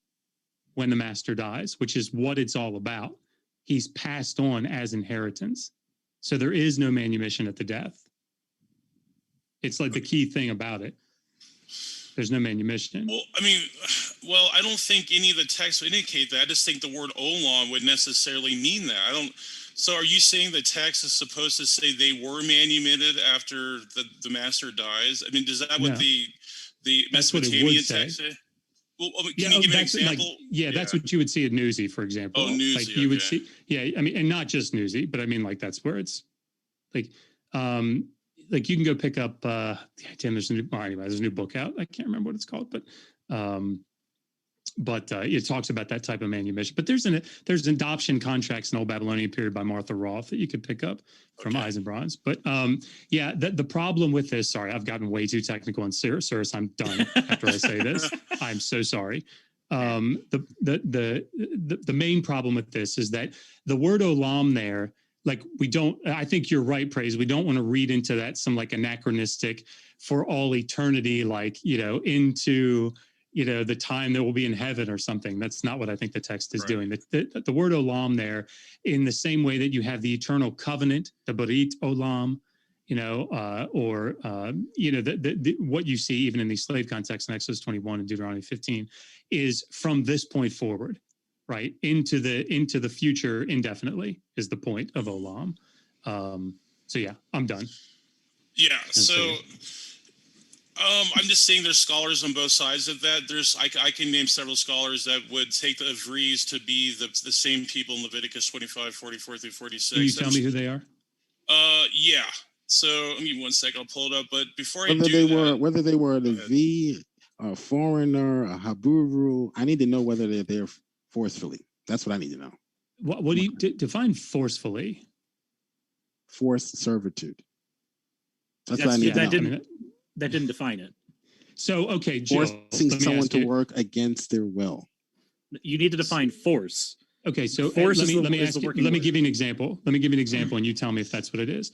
when the master dies, which is what it's all about. He's passed on as inheritance. So there is no manumission at the death. It's like the key thing about it. There's no manumission. Well, I don't think any of the texts would indicate that. I just think the word olam would necessarily mean that. So are you saying the text is supposed to say they were manumitted after the master dies? I mean, does that what the That's what it would Mesopotamian say. text say? Well, can you give an example? That's what you would see at Newsy, for example. Oh, Newsy, like you would okay. see, I mean, and not just Newsy, but I mean, like that's where it's like you can go pick up. Damn, there's a new book out. I can't remember what it's called, but it talks about that type of manumission. But there's adoption contracts in Old Babylonian period by Martha Roth that you could pick up from Eisenbrauns. But the problem with this, sorry, I've gotten way too technical on Suris. I'm done after I say this. I'm so sorry. The main problem with this is that the word olam there, like I think you're right, Praise. We don't want to read into that some like anachronistic for all eternity, like, into the time that will be in heaven or something. That's not what I think the text is doing. The word olam there, in the same way that you have the eternal covenant, the berit olam, what you see even in these slave contexts in Exodus 21 and Deuteronomy 15 is from this point forward, right? Into the future indefinitely is the point of olam. So yeah, I'm done. Yeah. So I'm just saying there's scholars on both sides of that. I can name several scholars that would take the Ivris to be the same people in Leviticus 25, 44 through 46. Can you tell me who they are? Yeah. So give me 1 second. I'll pull it up. But before whether they were a Levi, a foreigner, a Haburu, I need to know whether they're there forcefully. That's what I need to know. What do you define forcefully? Forced servitude. That's what I need to know. That didn't define it. So, okay, Jill, forcing someone to work against their will. You need to define force. Okay, so force let me give you an example. Let me give you an example, and you tell me if that's what it is.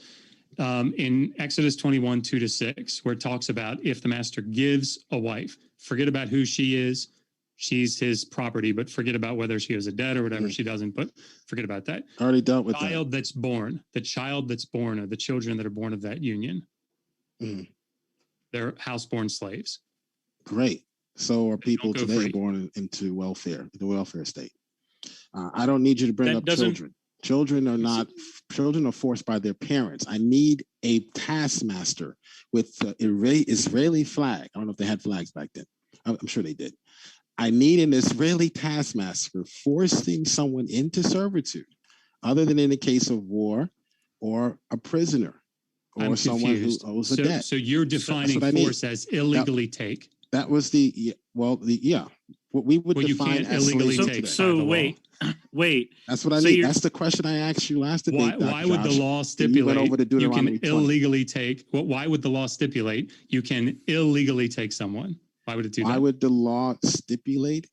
In Exodus 21, 2-6, where it talks about if the master gives a wife, forget about who she is. She's his property, but forget about whether she has a debt or whatever. She doesn't, but forget about that. Already dealt with the child that's born, or the children that are born of that union. They're house-born slaves. Great. So are people today born into the welfare state. I don't need you to bring up children. Children are forced by their parents. I need a taskmaster with the Israeli flag. I don't know if they had flags back then. I'm sure they did. I need an Israeli taskmaster forcing someone into servitude, other than in the case of war or a prisoner. Or someone who owes a debt. So you're defining force as illegally take. That was what we would define as illegally take. So wait. That's what I need. That's the question I asked you last debate. Why would the law stipulate you can illegally take? Why would the law stipulate you can illegally take someone? Why would it do that? Why would the law stipulate?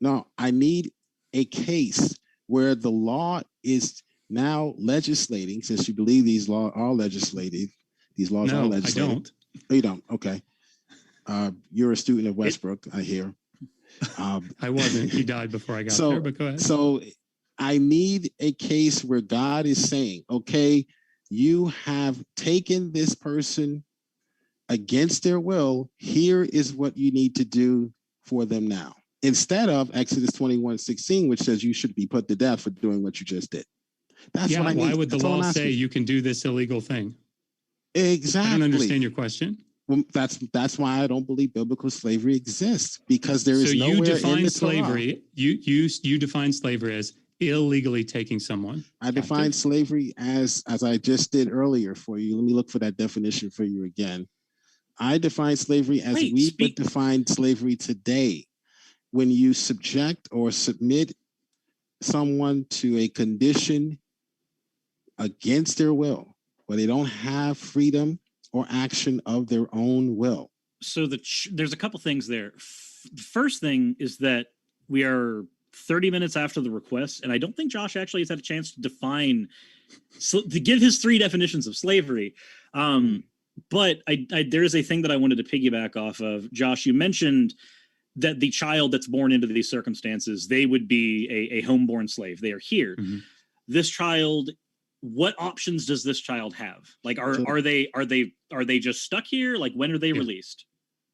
No, I need a case where the law is now legislating, since you believe these laws are legislative. These laws are legislative. I don't. Oh, you don't? Okay. You're a student of Westbrook, I hear. I wasn't. He died before I got there, but go ahead. So I need a case where God is saying, okay, you have taken this person against their will. Here is what you need to do for them now. Instead of Exodus 21:16, which says you should be put to death for doing what you just did. That's what I need. Why would the law say you can do this illegal thing? Exactly. I don't understand your question. Well, that's why I don't believe biblical slavery exists, because there is nowhere in the Torah. So you define slavery. You define slavery as illegally taking someone. I define slavery as I just did earlier for you. Let me look for that definition for you again. I define slavery as we would define slavery today, when you subject or submit someone to a condition against their will, where they don't have freedom or action of their own will. So there's a couple things there. The first thing is that we are 30 minutes after the request, and I don't think Josh actually has had a chance to give his 3 definitions of slavery. But there is a thing that I wanted to piggyback off of. Josh, you mentioned that the child that's born into these circumstances, they would be a homeborn slave. They are here. Mm-hmm. This child, what options does this child have? Like, are they just stuck here? Like, when are they released?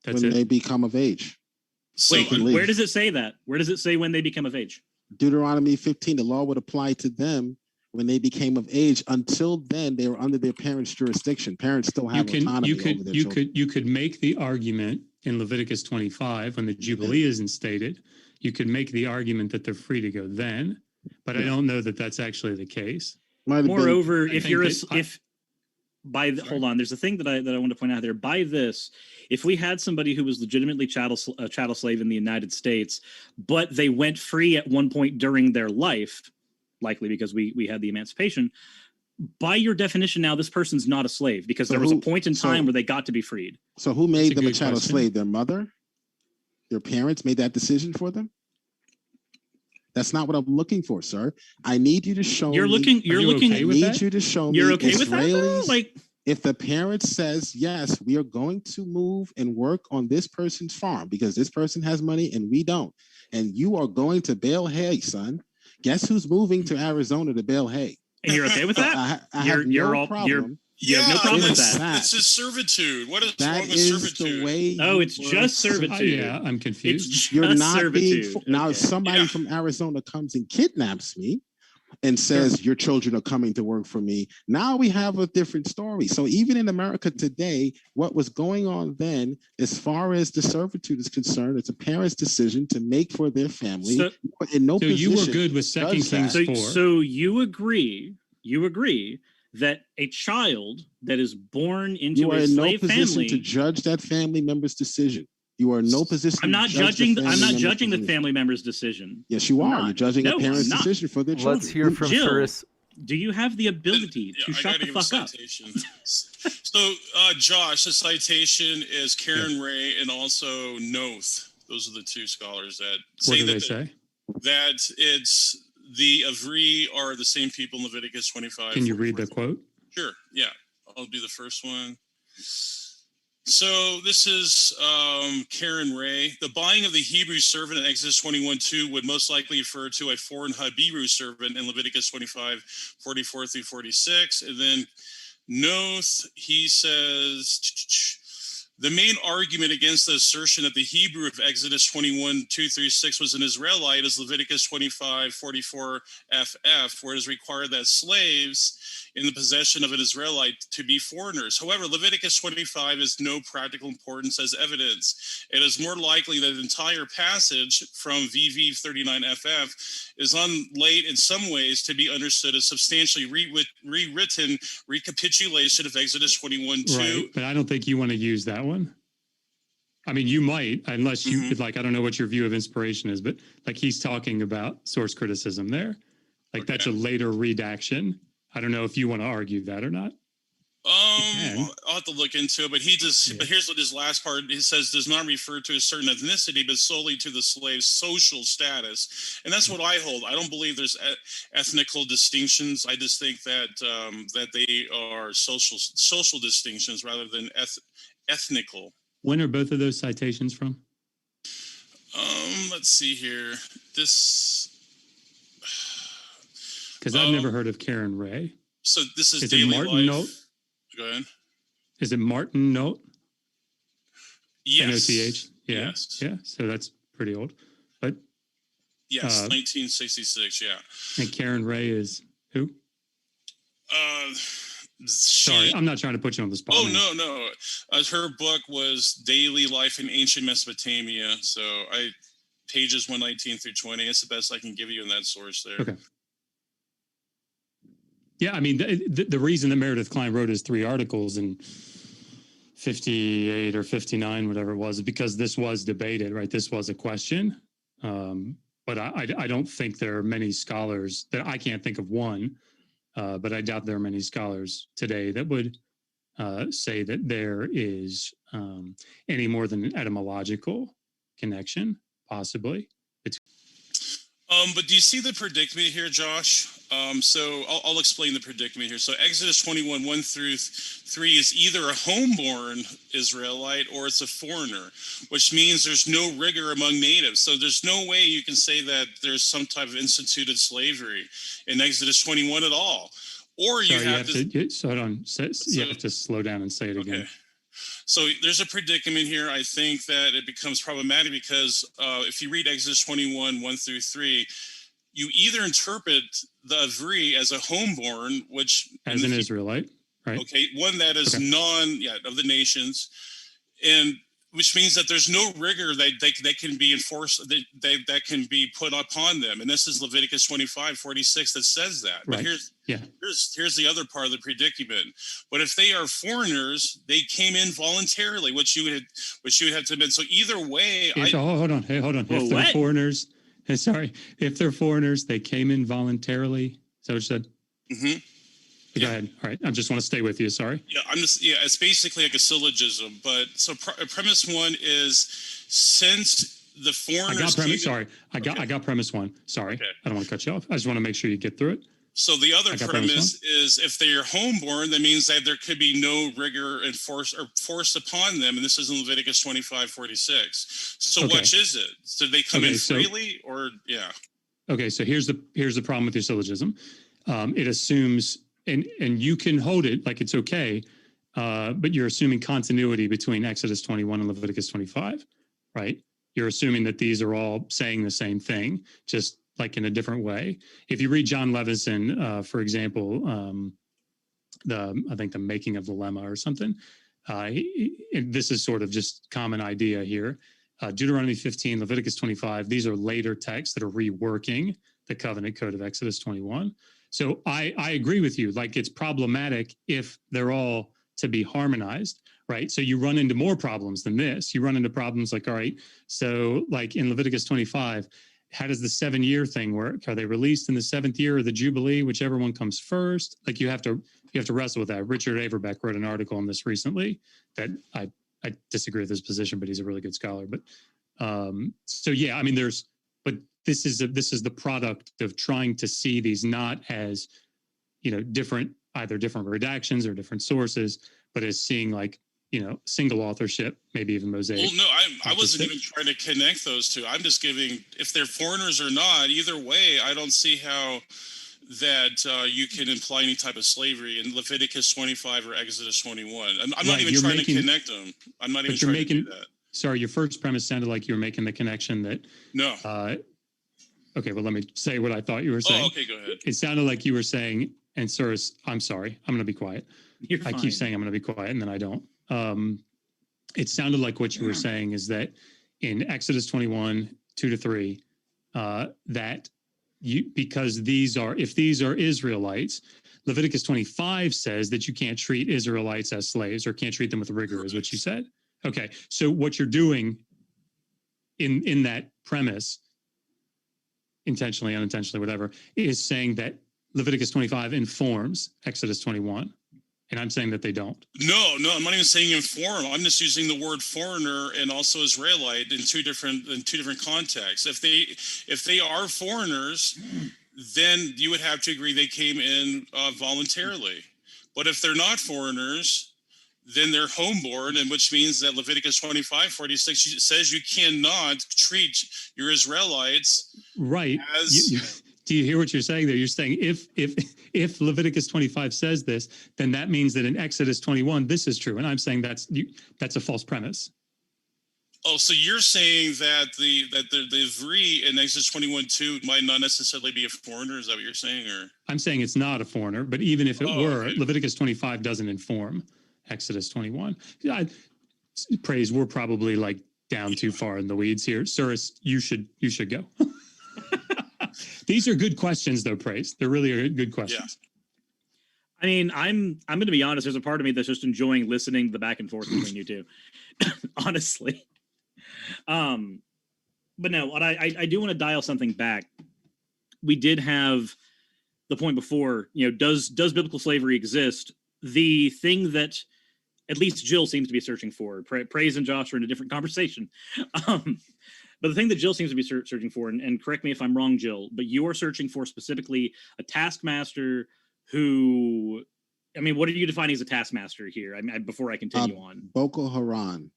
When they become of age. Wait, where does it say that? Where does it say when they become of age? Deuteronomy 15, the law would apply to them when they became of age. Until then, they were under their parents' jurisdiction. Parents still have autonomy over their children. You could make the argument in Leviticus 25 when the Jubilee is instated. You could make the argument that they're free to go then, but I don't know that that's actually the case. Moreover, hold on, there's a thing that I want to point out there. By this, if we had somebody who was legitimately a chattel slave in the United States, but they went free at one point during their life, likely because we had the emancipation, by your definition now, this person's not a slave because there was a point in time where they got to be freed. So who made them a chattel slave? Their mother? Their parents made that decision for them? That's not what I'm looking for, sir. I need you to show me. You're looking. I need you to show me. You're okay Israelis, with that, though? Like, if the parent says, yes, we are going to move and work on this person's farm because this person has money and we don't, and you are going to bale hay, son. Guess who's moving to Arizona to bale hay? And you're okay with that? I have no problem. You have no problem with that. It's a servitude. What is that wrong with is servitude? The way it's just servitude. Yeah, I'm confused. It's just You're not servitude. now, if somebody from Arizona comes and kidnaps me and says, your children are coming to work for me, now we have a different story. So even in America today, what was going on then, as far as the servitude is concerned, it's a parent's decision to make for their family. So you were good with 2 Kings 4. So you agree that a child that is born into a slave family, no position to judge that family member's decision. You are in no position. I'm not judging the family member's decision. Yes, you are. You're judging a parent's decision for their children. Let's hear from Jill, Suris. Do you have the ability to shut the fuck up? So, Josh, the citation is Karen Ray and also Noth. Those are the two scholars that say that it's the Avri are the same people in Leviticus 25. Can you read the quote? Sure. Yeah. I'll do the first one. So this is Karen Ray. The buying of the Hebrew servant in Exodus 21:2 would most likely refer to a foreign Habiru servant in Leviticus 25:44 through 46. And then Noth, he says, the main argument against the assertion that the Hebrew of Exodus 21:2-6 was an Israelite is Leviticus 25:44 FF, where it is required that slaves in the possession of an Israelite to be foreigners. However, Leviticus 25 has no practical importance as evidence. It is more likely that the entire passage from VV 39 FF is unlaid in some ways to be understood as substantially rewritten recapitulation of Exodus 21:2. Right, but I don't think you want to use that one. I mean, you might, unless you I don't know what your view of inspiration is, but like he's talking about source criticism there. Like that's a later redaction. I don't know if you want to argue that or not. I'll have to look into it, but but here's what his last part, he says, does not refer to a certain ethnicity, but solely to the slave's social status. And that's what I hold. I don't believe there's ethnical distinctions. I just think that that they are social distinctions rather than ethnical. When are both of those citations from? Let's see here. Because I've never heard of Karen Ray. So this is Daily Martin Life. Note? Go ahead. Is it Martin Note? Yes. N-O-T-H? Yeah. Yes. Yeah. So that's pretty old. But yes, 1966. Yeah. And Karen Ray is who? Sorry, I'm not trying to put you on the spot. Oh, no. Her book was Daily Life in Ancient Mesopotamia. So pages 119 through 20. It's the best I can give you in that source there. Okay. Yeah, I mean, the reason that Meredith Klein wrote his 3 articles in 58 or 59, whatever it was, is because this was debated, right? This was a question. But I don't think there are many scholars that I can't think of one, but I doubt there are many scholars today that would say that there is any more than an etymological connection, possibly. But do you see the predicament here, Josh? So I'll explain the predicament here. So Exodus 21:1-3 is either a homeborn Israelite or it's a foreigner, which means there's no rigor among natives. So there's no way you can say that there's some type of instituted slavery in Exodus 21 at all. Or you have to hold on. You have to slow down and say it again. Okay. So there's a predicament here. I think that it becomes problematic because if you read Exodus 21:1-3, you either interpret the Ivri as a homeborn, which as an Israelite, right? Okay, one that is of the nations, and which means that there's no rigor that can be enforced, that can be put upon them. And this is Leviticus 25:46 that says that. But here's the other part of the predicament. But if they are foreigners, they came in voluntarily, which you would have to admit. So either way, hold on. If they're foreigners, if they're foreigners, they came in voluntarily. Is that what you said? Mm-hmm. Go ahead. All right. I just want to stay with you. Sorry. Yeah, it's basically like a syllogism. But so premise one is, since the foreigners. I got premise one. Sorry. Okay. I don't want to cut you off. I just want to make sure you get through it. So the other premise is, if they are homeborn, that means that there could be no rigor and forced upon them. And this is in Leviticus 25:46. So which is it? So they come in freely, or Okay. So here's the problem with your syllogism. It assumes. And you can hold it like it's okay, but you're assuming continuity between Exodus 21 and Leviticus 25, right? You're assuming that these are all saying the same thing, just like in a different way. If you read John Levison, for example, I think the Making of the Lemma or something, this is sort of just common idea here. Deuteronomy 15, Leviticus 25, these are later texts that are reworking the covenant code of Exodus 21. So I agree with you. Like, it's problematic if they're all to be harmonized, right? So you run into more problems than this. You run into problems like, all right, so like in Leviticus 25, how does the 7-year thing work? Are they released in the 7th year or the Jubilee, whichever one comes first? Like, you have to wrestle with that. Richard Averbeck wrote an article on this recently that I disagree with his position, but he's a really good scholar. But so yeah, I mean, but this is the product of trying to see these not as, either different redactions or different sources, but as seeing like, single authorship, maybe even mosaic. Well, no, I wasn't even trying to connect those two. I'm just giving, if they're foreigners or not, either way, I don't see how that you can imply any type of slavery in Leviticus 25 or Exodus 21. I'm not even trying to connect them. I'm not even trying to do that. Sorry, your first premise sounded like you were making the connection that. No. Okay, well, let me say what I thought you were saying. Oh, okay, go ahead. It sounded like you were saying, and Suris, I'm sorry, I'm going to be quiet. You're fine. I keep saying I'm going to be quiet, and then I don't. It sounded like what you were saying is that in Exodus 21, 2-3, that because if these are Israelites, Leviticus 25 says that you can't treat Israelites as slaves or can't treat them with rigor, is what you said. Okay, so what you're doing in that premise, intentionally, unintentionally, whatever, is saying that Leviticus 25 informs Exodus 21. And I'm saying that they don't. No, I'm not even saying inform. I'm just using the word foreigner and also Israelite in two different contexts. If they are foreigners, then you would have to agree they came in voluntarily. But if they're not foreigners, then they're homeborn, and which means that Leviticus 25:46 says you cannot treat your Israelites right. As do you hear what you're saying there? You're saying if Leviticus 25 says this, then that means that in Exodus 21 this is true, and I'm saying that's a false premise. Oh, so you're saying that the Ivri in Exodus 21:2 might not necessarily be a foreigner? Is that what you're saying? Or I'm saying it's not a foreigner, but even if it were, okay. Leviticus 25 doesn't inform Exodus 21. Praise, we're probably like down too far in the weeds here. Suris, you should go. These are good questions, though, Praise. They're really good questions. Yeah. I mean, I'm going to be honest. There's a part of me that's just enjoying listening to the back and forth between you two, honestly. But no, what I do want to dial something back. We did have the point before. Does biblical slavery exist? The thing that at least JIL seems to be searching for. Praise and Josh are in a different conversation. But the thing that JIL seems to be searching for, and correct me if I'm wrong, JIL, but you are searching for specifically a taskmaster who, I mean, what are you defining as a taskmaster here? Before I continue on. Boko Haram.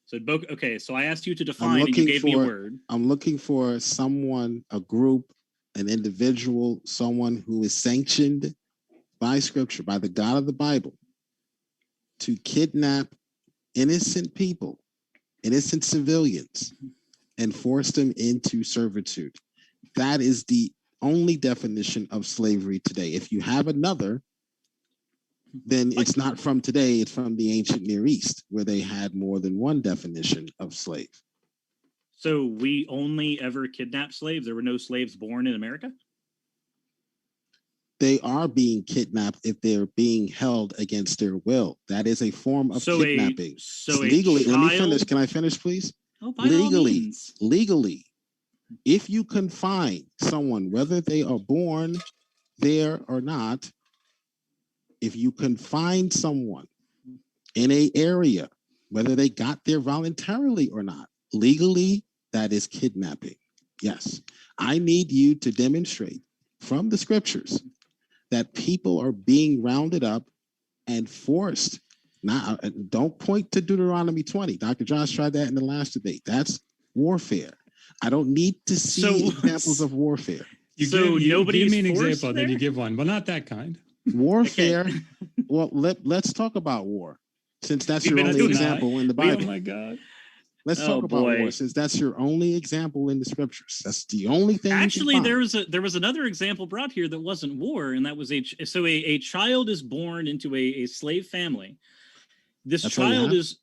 So, okay, so I asked you to define, and you gave me a word. I'm looking for someone, a group, an individual, someone who is sanctioned by Scripture, by the God of the Bible, to kidnap innocent people, innocent civilians, and force them into servitude. that is the only definition of slavery today. If you have another, then it's not from today, it's from the ancient Near East, where they had more than one definition of slave. So we only ever kidnapped slaves? There were no slaves born in America? They are being kidnapped if they're being held against their will. That is a form of kidnapping. Legally, let me finish. Can I finish, please? Oh, by all means. Legally, if you confine someone, whether they are born there or not, if you confine someone in an area, whether they got there voluntarily or not, legally, that is kidnapping. Yes. I need you to demonstrate from the scriptures that people are being rounded up and forced. Now, don't point to Deuteronomy 20. Dr. Josh tried that in the last debate. That's warfare. I don't need to see examples of warfare. Nobody give me an example, then you give one. Well, not that kind. Warfare. Okay. Well, let's talk about war, since that's your only example in the Bible. Oh my God. Let's talk about war, since that's your only example in the scriptures. That's the only thing. Actually, there was another example brought here that wasn't war, and that was a child is born into a slave family. This child is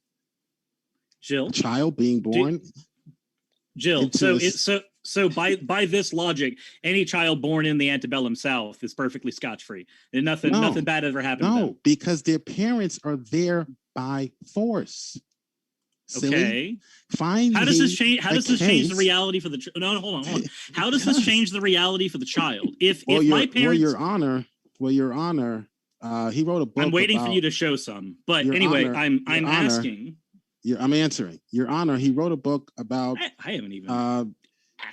JIL. A child being born. JIL. So by this logic, any child born in the antebellum South is perfectly scotch-free, and nothing bad ever happened. No, because their parents are there by force. Silly. Okay. Fine. How does this change? How does this change the reality for the? No, hold on. How does this change the reality for the child? If my parents, Your Honor, he wrote a book. I'm waiting for you to show some. But anyway, I'm asking. I'm answering. Your Honor, he wrote a book about. I haven't even.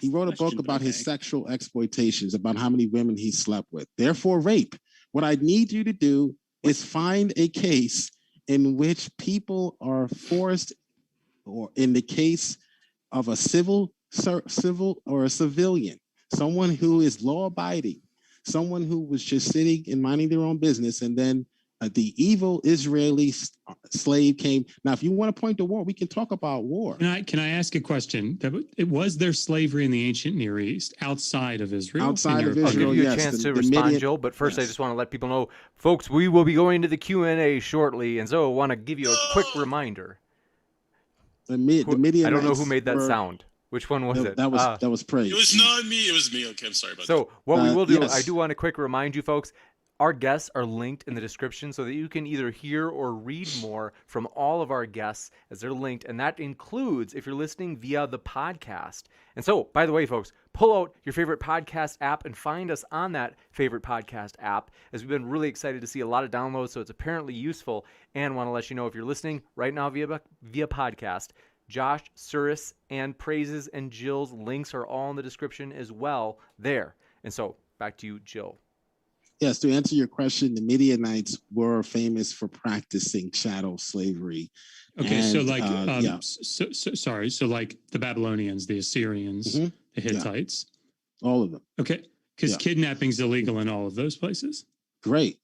He wrote a book about his sexual exploitations, about how many women he slept with. Therefore, rape. What I need you to do is find a case in which people are forced, or in the case of a civil or a civilian, someone who is law-abiding, someone who was just sitting and minding their own business, and then the evil Israeli slave came. Now, if you want to point to war, we can talk about war. Can I ask a question? Was there slavery in the ancient Near East outside of Israel? Outside of Israel, I'll give you a chance to respond, Jill, but first I just want to let people know, folks, we will be going to the Q&A shortly, and so I want to give you a quick reminder. The Midianites, I don't know who made that sound. Which one was it? That was praise. It was not me. It was me. Okay, I'm sorry about that. So what we will do, I do want to quick remind you folks, our guests are linked in the description so that you can either hear or read more from all of our guests as they're linked. And that includes if you're listening via the podcast. And so, by the way, folks, pull out your favorite podcast app and find us on that favorite podcast app, as we've been really excited to see a lot of downloads. So it's apparently useful, and want to let you know if you're listening right now via podcast, Josh, Suris, and Praises and Jill's links are all in the description as well there. And so back to you, Jill. Yes, to answer your question, the Midianites were famous for practicing chattel slavery. Okay, so like, so like the Babylonians, the Assyrians, the Hittites, all of them. Okay, because kidnapping's illegal in all of those places. Great.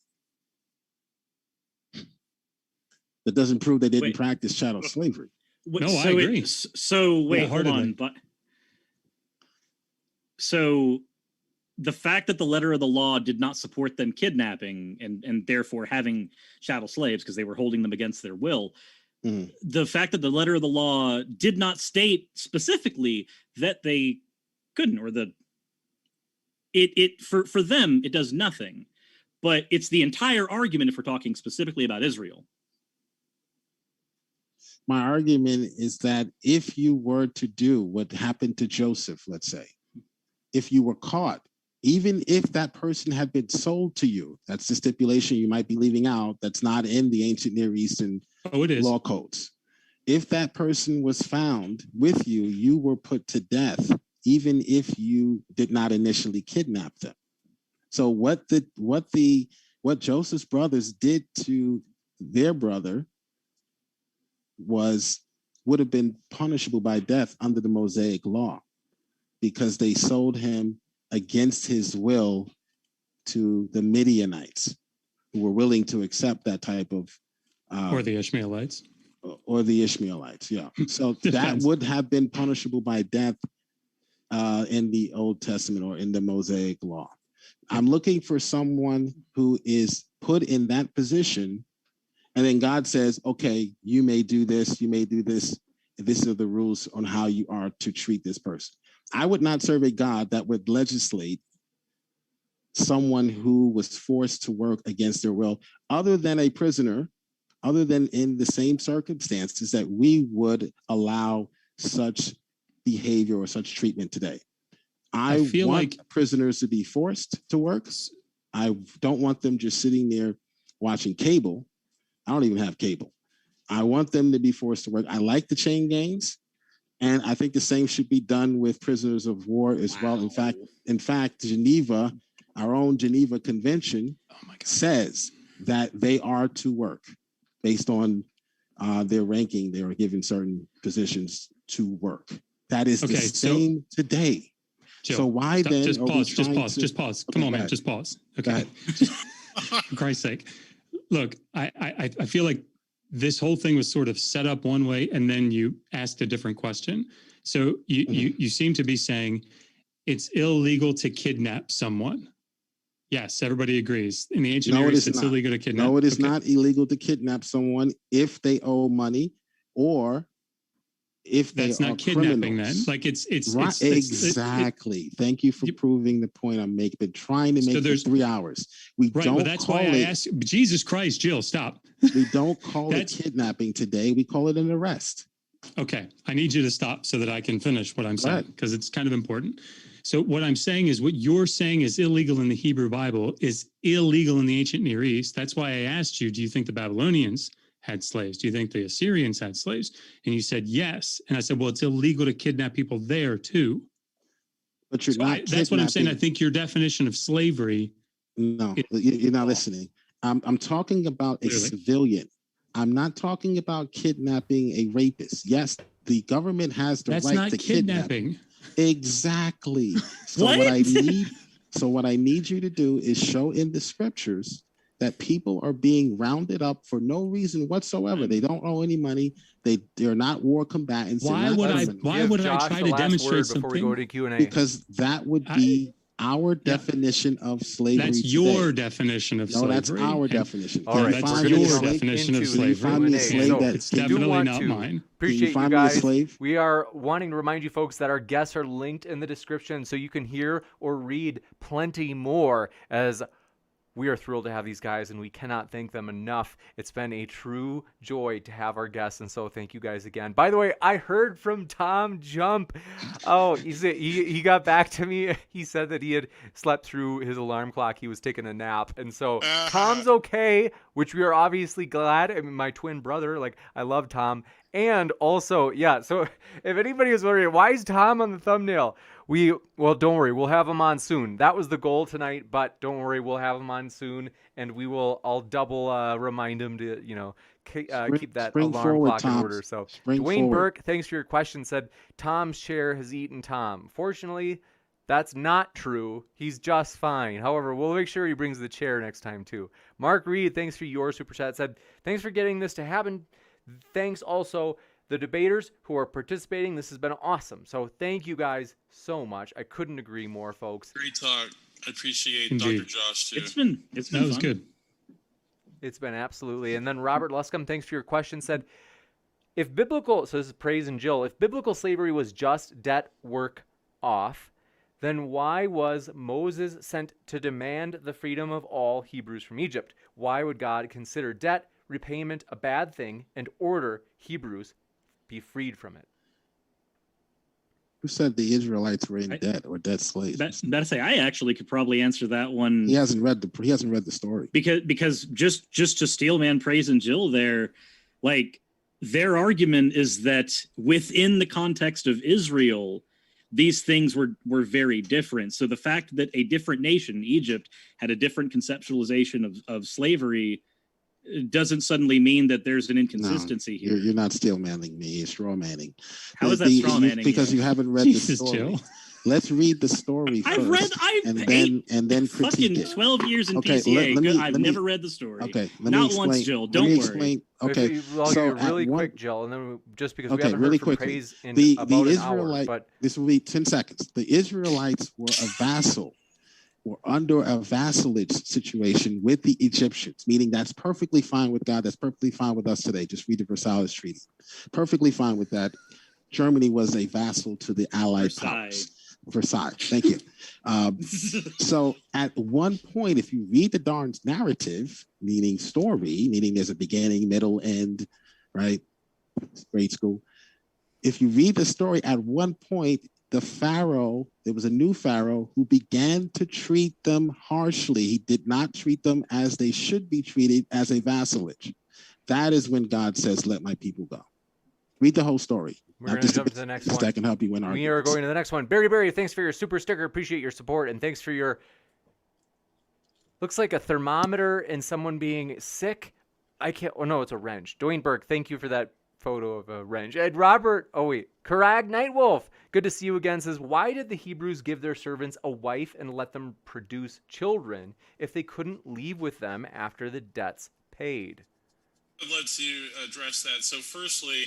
That doesn't prove they didn't practice chattel slavery. I agree. Hold on, but so the fact that the letter of the law did not support them kidnapping and therefore having chattel slaves because they were holding them against their will, the fact that the letter of the law did not state specifically that they couldn't, or for them it does nothing, but it's the entire argument if we're talking specifically about Israel. My argument is that if you were to do what happened to Joseph, let's say, if you were caught, even if that person had been sold to you, that's the stipulation you might be leaving out, that's not in the ancient Near Eastern law codes. If that person was found with you, you were put to death, even if you did not initially kidnap them. So what Joseph's brothers did to their brother would have been punishable by death under the Mosaic law, because they sold him against his will to the Midianites, who were willing to accept that type of or the Ishmaelites. Yeah. So that would have been punishable by death in the Old Testament or in the Mosaic Law. I'm looking for someone who is put in that position, and then God says, okay, you may do this, you may do this. These are the rules on how you are to treat this person. I would not serve a God that would legislate someone who was forced to work against their will, other than a prisoner, other than in the same circumstances that we would allow such behavior or such treatment today. I feel want like prisoners to be forced to work. I don't want them just sitting there watching cable. I don't even have cable. I want them to be forced to work. I like the chain gangs, and I think the same should be done with prisoners of war as well. In fact, Geneva, our own Geneva Convention, says that they are to work based on their ranking. They are given certain positions to work. That is the same today. Jill, so why stop, then? Just pause. Come on, man. Just pause. Okay. For Christ's sake. Look, I feel like this whole thing was sort of set up one way, and then you asked a different question. So you seem to be saying it's illegal to kidnap someone. Yes, everybody agrees. In the ancient Near East, it's illegal to kidnap. No, it is not illegal to kidnap someone if they owe money or if they That's not kidnapping criminals. then. Like it's right. Exactly. Thank you for proving the point I'm making. Been trying to make for 3 hours. We right, don't but that's call why it, I asked. Jesus Christ, Jill, stop. We don't call it kidnapping today. We call it an arrest. Okay, I need you to stop so that I can finish what I'm saying, because it's kind of important. So what I'm saying is what you're saying is illegal in the Hebrew Bible is illegal in the ancient Near East. That's why I asked you, do you think the Babylonians had slaves? Do you think the Assyrians had slaves? And you said yes. And I said, well, it's illegal to kidnap people there too. But you're not. That's what I'm saying. I think your definition of slavery. No, you're not listening. I'm talking about a civilian. I'm not talking about kidnapping a rapist. Yes, the government has the right to kidnap. Exactly. So what I need you to do is show in the scriptures that people are being rounded up for no reason whatsoever. They don't owe any money. They're not war combatants. Why would I try to demonstrate something before we go to Q&A? Because that would be our definition of slavery. That's your definition of slavery. No, that's our definition. All right, that's your definition of slavery. It's definitely not mine. Appreciate you guys. We are wanting to remind you folks that our guests are linked in the description so you can hear or read plenty more, as we are thrilled to have these guys, and we cannot thank them enough. It's been a true joy to have our guests, and so thank you guys again. By the way, I heard from Tom Jump. Oh, he got back to me. He said that he had slept through his alarm clock. He was taking a nap, and so Tom's okay, which we are obviously glad. I mean, my twin brother, I love Tom. And also, so if anybody was wondering, why is Tom on the thumbnail? Don't worry, we'll have him on soon. That was the goal tonight, but don't worry, we'll have him on soon, and I'll double remind him to, keep that alarm clock in order. So Dwayne Burke, thanks for your question, said Tom's chair has eaten Tom. Fortunately, that's not true. He's just fine. However, we'll make sure he brings the chair next time too. Mark Reed, thanks for your super chat, said thanks for getting this to happen. Thanks also the debaters who are participating. This has been awesome. So thank you guys so much. I couldn't agree more, folks. Great talk. I appreciate Indeed. Dr. Josh too. It's been that was good. It's been absolutely. And then Robert Luscombe, thanks for your question, said, so this is Praise and Jill, if biblical slavery was just debt work off, then why was Moses sent to demand the freedom of all Hebrews from Egypt? Why would God consider debt repayment a bad thing and order Hebrews be freed from it? Who said the Israelites were in debt or debt slaves? Better say, I actually could probably answer that one. He hasn't read the story. Because just to steal man Praise and Jill there, their argument is that within the context of Israel, these things were very different. So the fact that a different nation, Egypt, had a different conceptualization of slavery doesn't suddenly mean that there's an inconsistency here. You're not steel manning me. You're straw manning. How is that straw manning? Because you haven't read the story. Jill. let's read the story first. And then critique fucking it. 12 years in Okay, PCA. I've never read the story. Okay, Not once, Jill. Don't worry. Okay, I'll so give you really at one- quick, Jill, and then just because we Okay, haven't really heard from quickly. Praise in The about an hour, Israelite. but This will be 10 seconds. The Israelites were a vassal, or under a vassalage situation with the Egyptians, meaning that's perfectly fine with God. That's perfectly fine with us today. Just read the Versailles Treaty. Perfectly fine with that. Germany was a vassal to the Allied powers. Versailles. Thank you. So at one point, if you read the darn narrative, meaning story, meaning there's a beginning, middle, end, right? Grade school. If you read the story, at one point, the Pharaoh, there was a new Pharaoh who began to treat them harshly. He did not treat them as they should be treated, as a vassalage. That is when God says, let my people go. Read the whole story. we're going to jump to the next one. That can help you win arguments. We are going to the next one. Barry, thanks for your super sticker. Appreciate your support, and thanks for your... Looks like a thermometer and someone being sick. I can't... Oh, no, it's a wrench. Dwayne Burke, thank you for that photo of a wrench. And Robert... Oh, wait. Karag Nightwolf, good to see you again, says, why did the Hebrews give their servants a wife and let them produce children if they couldn't leave with them after the debts paid? I'd like to address that. So firstly,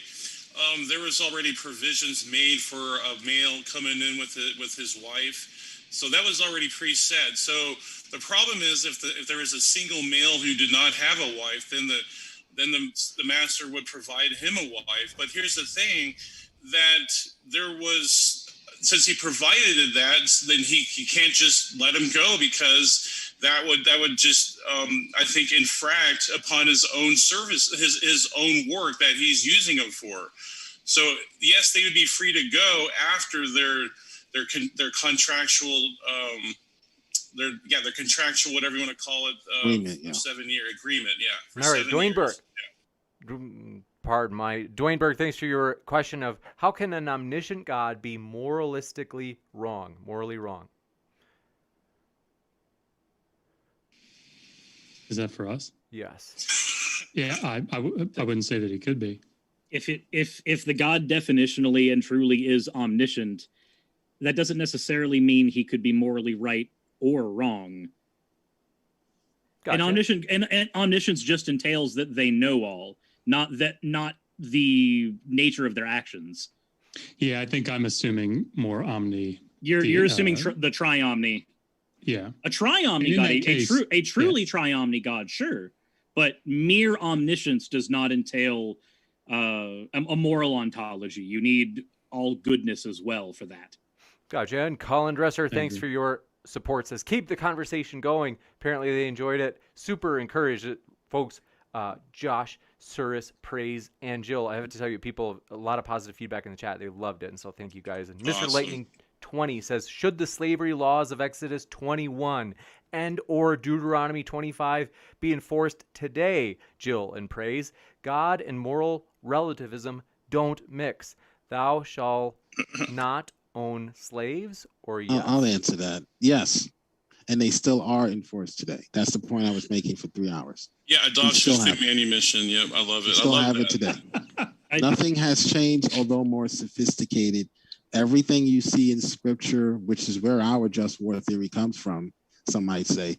there was already provisions made for a male coming in with his wife. So that was already preset. So the problem is if there is a single male who did not have a wife, then the master would provide him a wife. But here's the thing, that there was, since he provided that, then he can't just let him go, because that would just I think infract upon his own service, his own work that he's using him for. So yes, they would be free to go after their contractual their contractual, whatever you want to call it, agreement, yeah. 7-year agreement, yeah. All right, Dwayne Burke. Yeah. Pardon my Dwayne Burke, thanks for your question of how can an omniscient God be morally wrong? Is that for us? Yes. Yeah, I wouldn't say that he could be. If the God definitionally and truly is omniscient, that doesn't necessarily mean he could be morally right or wrong. Gotcha. And omniscience just entails that they know all, not the nature of their actions. Yeah, I think I'm assuming more omni. You're assuming the triomni. Yeah, a triomni God, a truly triomni God, sure, but mere omniscience does not entail a moral ontology. You need all goodness as well for that. Gotcha. And Colin Dresser, thanks for your support. Says keep the conversation going. Apparently they enjoyed it. Super encouraged it, folks. Josh, Suris, Praise, and Jill. I have to tell you, people, a lot of positive feedback in the chat. They loved it, and so thank you guys. And Mr. Awesome. Lightning 20 says, should the slavery laws of Exodus 21 and or Deuteronomy 25 be enforced today? Jill and Praise. God and moral relativism don't mix. Thou shalt not own slaves, or yes? I'll answer that. Yes. And they still are enforced today. That's the point I was making for 3 hours. Yeah, adoption through manumission. Yep, I love it. Still have it today. Nothing has changed, although more sophisticated. Everything you see in Scripture, which is where our just war theory comes from, some might say,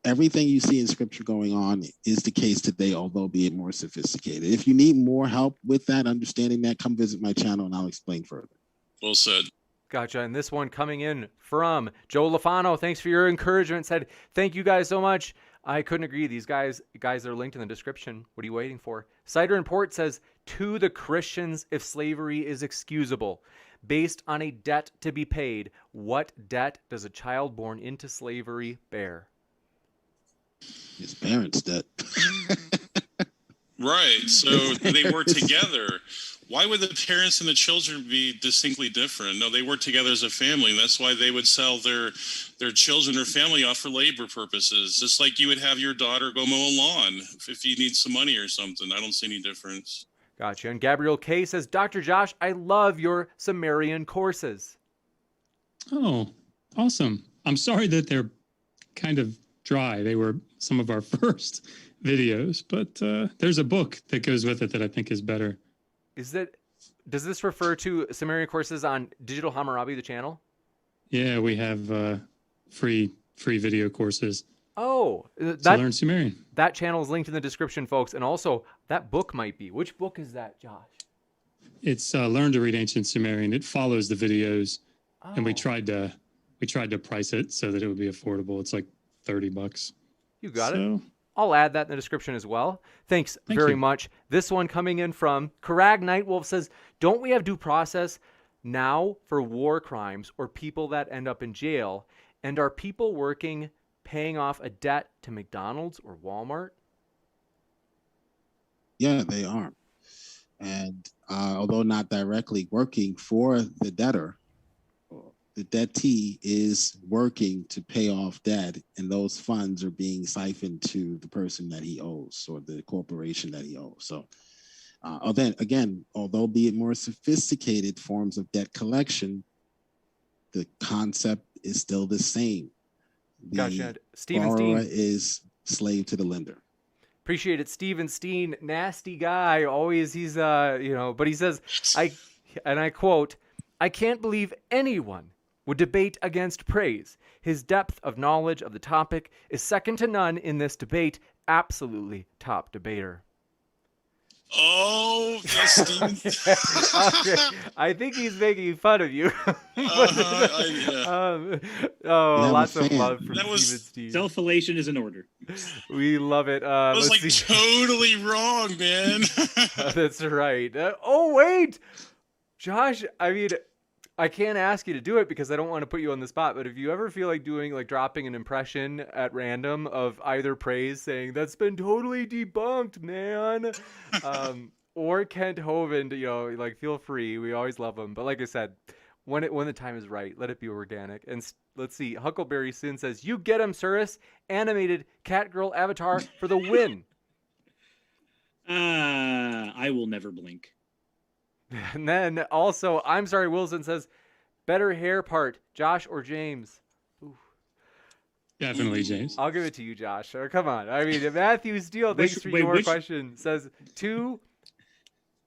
everything you see in Scripture going on is the case today, although be it more sophisticated. If you need more help with that, understanding that, come visit my channel and I'll explain further. Well said. Gotcha. And this one coming in from Joe Lafano. Thanks for your encouragement. Said, thank you guys so much. I couldn't agree. These guys are linked in the description. What are you waiting for? Cider and Port says, to the Christians, if slavery is excusable, based on a debt to be paid, what debt does a child born into slavery bear? His parents' debt. Right. So they work together. Why would the parents and the children be distinctly different? No, they work together as a family. And that's why they would sell their children or family off for labor purposes. Just like you would have your daughter go mow a lawn if you need some money or something. I don't see any difference. Gotcha. And Gabriel K says, Dr. Josh, I love your Sumerian courses. Oh, awesome. I'm sorry that they're kind of dry. They were some of our first videos, but there's a book that goes with it that I think is better. Is that Does this refer to Sumerian courses on Digital Hammurabi, the channel? Yeah, we have free video courses Oh, to learn Sumerian. that channel is linked in the description, folks. And also, that book might be. Which book is that, Josh? It's Learn to Read Ancient Sumerian. It follows the videos, and we Oh, tried to price it so that it would be affordable. It's like $30. you got it. So I'll add that in the description as well. Thanks Thank very you. much. This one coming in from Karag Nightwolf says, don't we have due process now for war crimes or people that end up in jail? And are people working, paying off a debt to McDonald's or Walmart? Yeah, they are. And although not directly working for the debtor, the debtee is working to pay off debt, and those funds are being siphoned to the person that he owes or the corporation that he owes. So, then again, although be it more sophisticated forms of debt collection, the concept is still the same. The Gotcha. Steven borrower Steen. is slave to the lender. Appreciate it. Steven Steen, nasty guy. Always he's, but he says, I quote, I can't believe anyone would debate against praise. His depth of knowledge of the topic is second to none in this debate. Absolutely top debater. Oh, yes, Steven. Okay. I think he's making fun of you. Yeah. Lots a of fan. love for That was- Steven Steen. Self-elation is in order. We love it. I was Let's like see. totally wrong, man. That's right. Oh, wait. Josh, I mean, I can't ask you to do it because I don't want to put you on the spot, but if you ever feel like dropping an impression at random of either praise saying, that's been totally debunked, man, or Kent Hovind, feel free. We always love them. But like I said, when the time is right, let it be organic. And let's see. Huckleberry Sin says, you get him, Suris. Animated cat girl avatar for the win. I will never blink. And then also, I'm sorry, Wilson says, better hair part, Josh or James? definitely, James. I'll give it to you, Josh. Come on. I mean, Matthew Steele, thanks for your question, says, 2,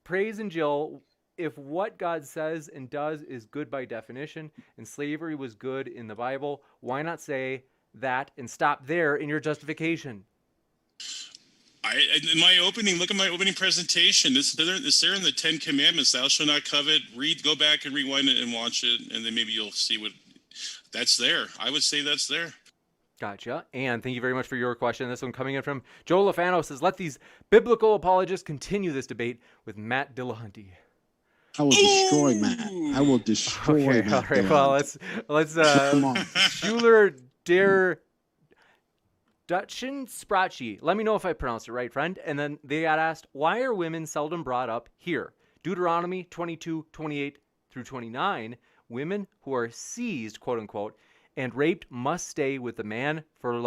praise and JIL, if what God says and does is good by definition, and slavery was good in the Bible, why not say that and stop there in your justification? In my opening, look at my opening presentation. It's there in the 10 Commandments. Thou shalt not covet. Go back and rewind it and watch it, and then maybe you'll see what that's there. I would say that's there. Gotcha. And thank you very much for your question. This one coming in from Joe Lafano says, let these biblical apologists continue this debate with Matt Dillahunty. I will destroy Matt. I will destroy Okay, Matt. all right. Dillon. Well, let's Come on. Schuler der Dutchen Sprachi. Let me know if I pronounced it right, friend. And then they got asked, why are women seldom brought up here? Deuteronomy 22:28 through 29. Women who are seized, quote unquote, and raped must stay with the man for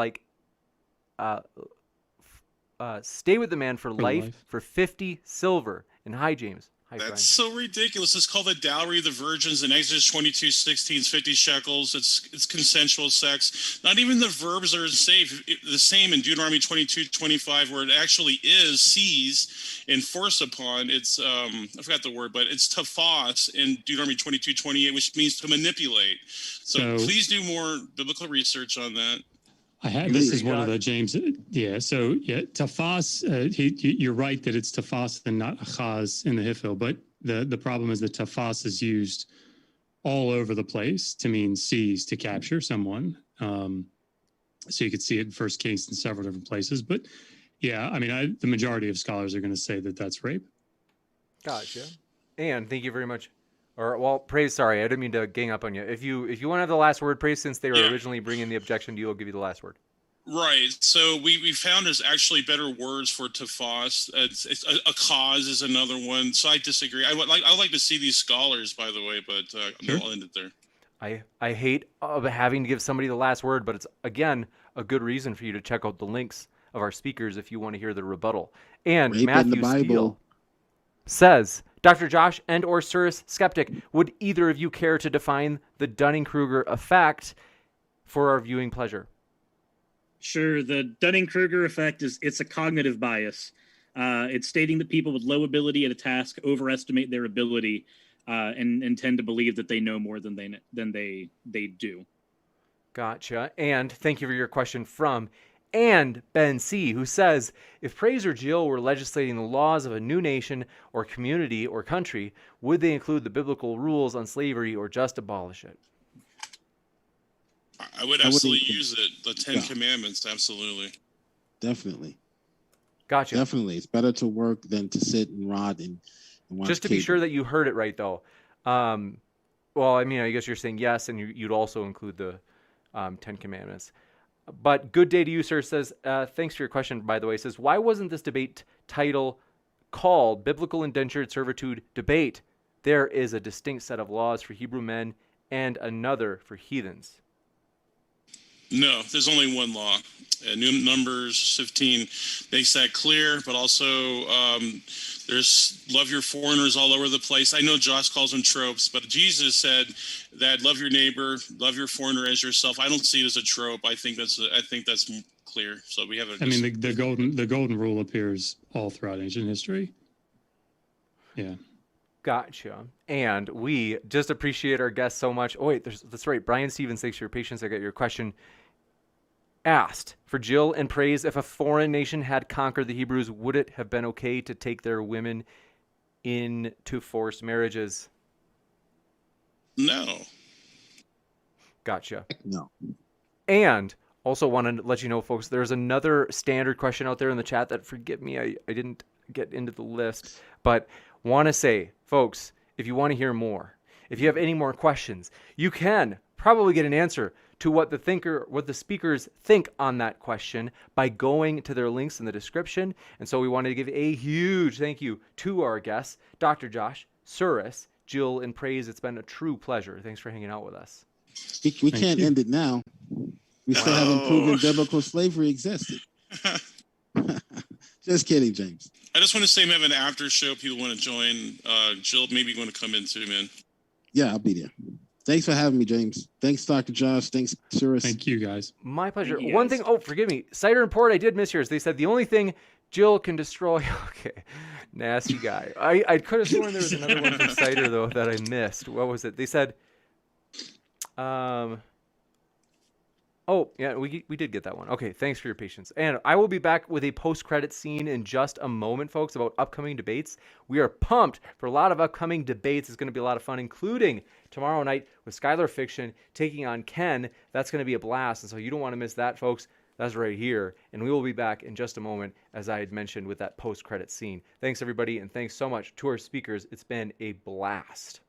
life for 50 silver. And hi, James. Hi, friend. That's so ridiculous. It's called the dowry of the virgins in Exodus 22:16, 50 shekels. It's consensual sex. Not even the verbs are the same in Deuteronomy 22:25, where it actually is seize and force upon. It's I forgot the word, but it's tafas in Deuteronomy 22:28, which means to manipulate. So please do more biblical research on that. This is one of the James. Yeah. So yeah, tafas. You're right that it's tafas and not achaz in the Hifil. But the problem is that tafas is used all over the place to mean seize, to capture someone. So you could see it in First Kings in several different places. But yeah, I mean, the majority of scholars are going to say that that's rape. Gotcha. And thank you very much. Praise. Sorry, I didn't mean to gang up on you. If you want to have the last word, Praise, since they were originally bringing the objection to you, I'll give you the last word. Right. So we found there's actually better words for tafas. It's a cause is another one. So I disagree. I would like to see these scholars, by the way, but I'll end it there. I hate having to give somebody the last word, but it's again a good reason for you to check out the links of our speakers if you want to hear the rebuttal. And Rape Matthew in the Bible Steele says, Dr. Josh and or Suris Skeptic, would either of you care to define the Dunning-Kruger effect for our viewing pleasure? Sure. The Dunning-Kruger effect it's a cognitive bias. It's stating that people with low ability at a task overestimate their ability and tend to believe that they know more than they do. Gotcha. And thank you for your question from and Ben C, who says, if Praise or JIL were legislating the laws of a new nation or community or country, would they include the biblical rules on slavery or just abolish it? I would absolutely use it. The Ten Commandments, absolutely. Definitely. Gotcha. Definitely. It's better to work than to sit and rot and watch Just to cable. be sure that you heard it right, though. Well, I mean, I guess you're saying yes, and you'd also include the Ten Commandments. But good day to you, sir, says, thanks for your question, by the way, says, why wasn't this debate title called Biblical Indentured Servitude Debate? There is a distinct set of laws for Hebrew men and another for heathens. No, there's only one law. New Numbers 15 makes that clear, but also there's love your foreigners all over the place. I know Josh calls them tropes, but Jesus said that love your neighbor, love your foreigner as yourself. I don't see it as a trope. I think that's clear. So we have a. I mean, the golden rule appears all throughout ancient history. Yeah. Gotcha. And we just appreciate our guests so much. Oh, wait, that's right. Brian Stevens, thanks for your patience. I got your question asked. For JIL and Praise, if a foreign nation had conquered the Hebrews, would it have been okay to take their women into forced marriages? No. Gotcha. No. And also want to let you know, folks, there's another standard question out there in the chat that, forgive me, I didn't get into the list, but want to say, folks, if you want to hear more, if you have any more questions, you can probably get an answer to what the speakers think on that question by going to their links in the description. And so we wanted to give a huge thank you to our guests, Dr. Josh, Suris, JIL, and Praise. It's been a true pleasure. Thanks for hanging out with us. We can't end it now. We still haven't proven biblical slavery existed. Just kidding, James. I just want to say we have an after show. People want to join. Jill, maybe you want to come in too, man. Yeah, I'll be there. Thanks for having me, James. Thanks, Dr. Josh. Thanks, Suris. Thank you, guys. My pleasure. One thing, forgive me. Cider and Port, I did miss yours. They said the only thing JIL can destroy. Okay, nasty guy. I could have sworn there was another one from Cider, though, that I missed. What was it? They said, oh, yeah, we did get that one. Okay, thanks for your patience. And I will be back with a post-credit scene in just a moment, folks, about upcoming debates. We are pumped for a lot of upcoming debates. It's going to be a lot of fun, including tomorrow night with Skylar Fiction taking on Ken. That's going to be a blast, and so you don't want to miss that, folks. That's right here. And we will be back in just a moment, as I had mentioned, with that post-credit scene. Thanks, everybody, and thanks so much to our speakers. It's been a blast.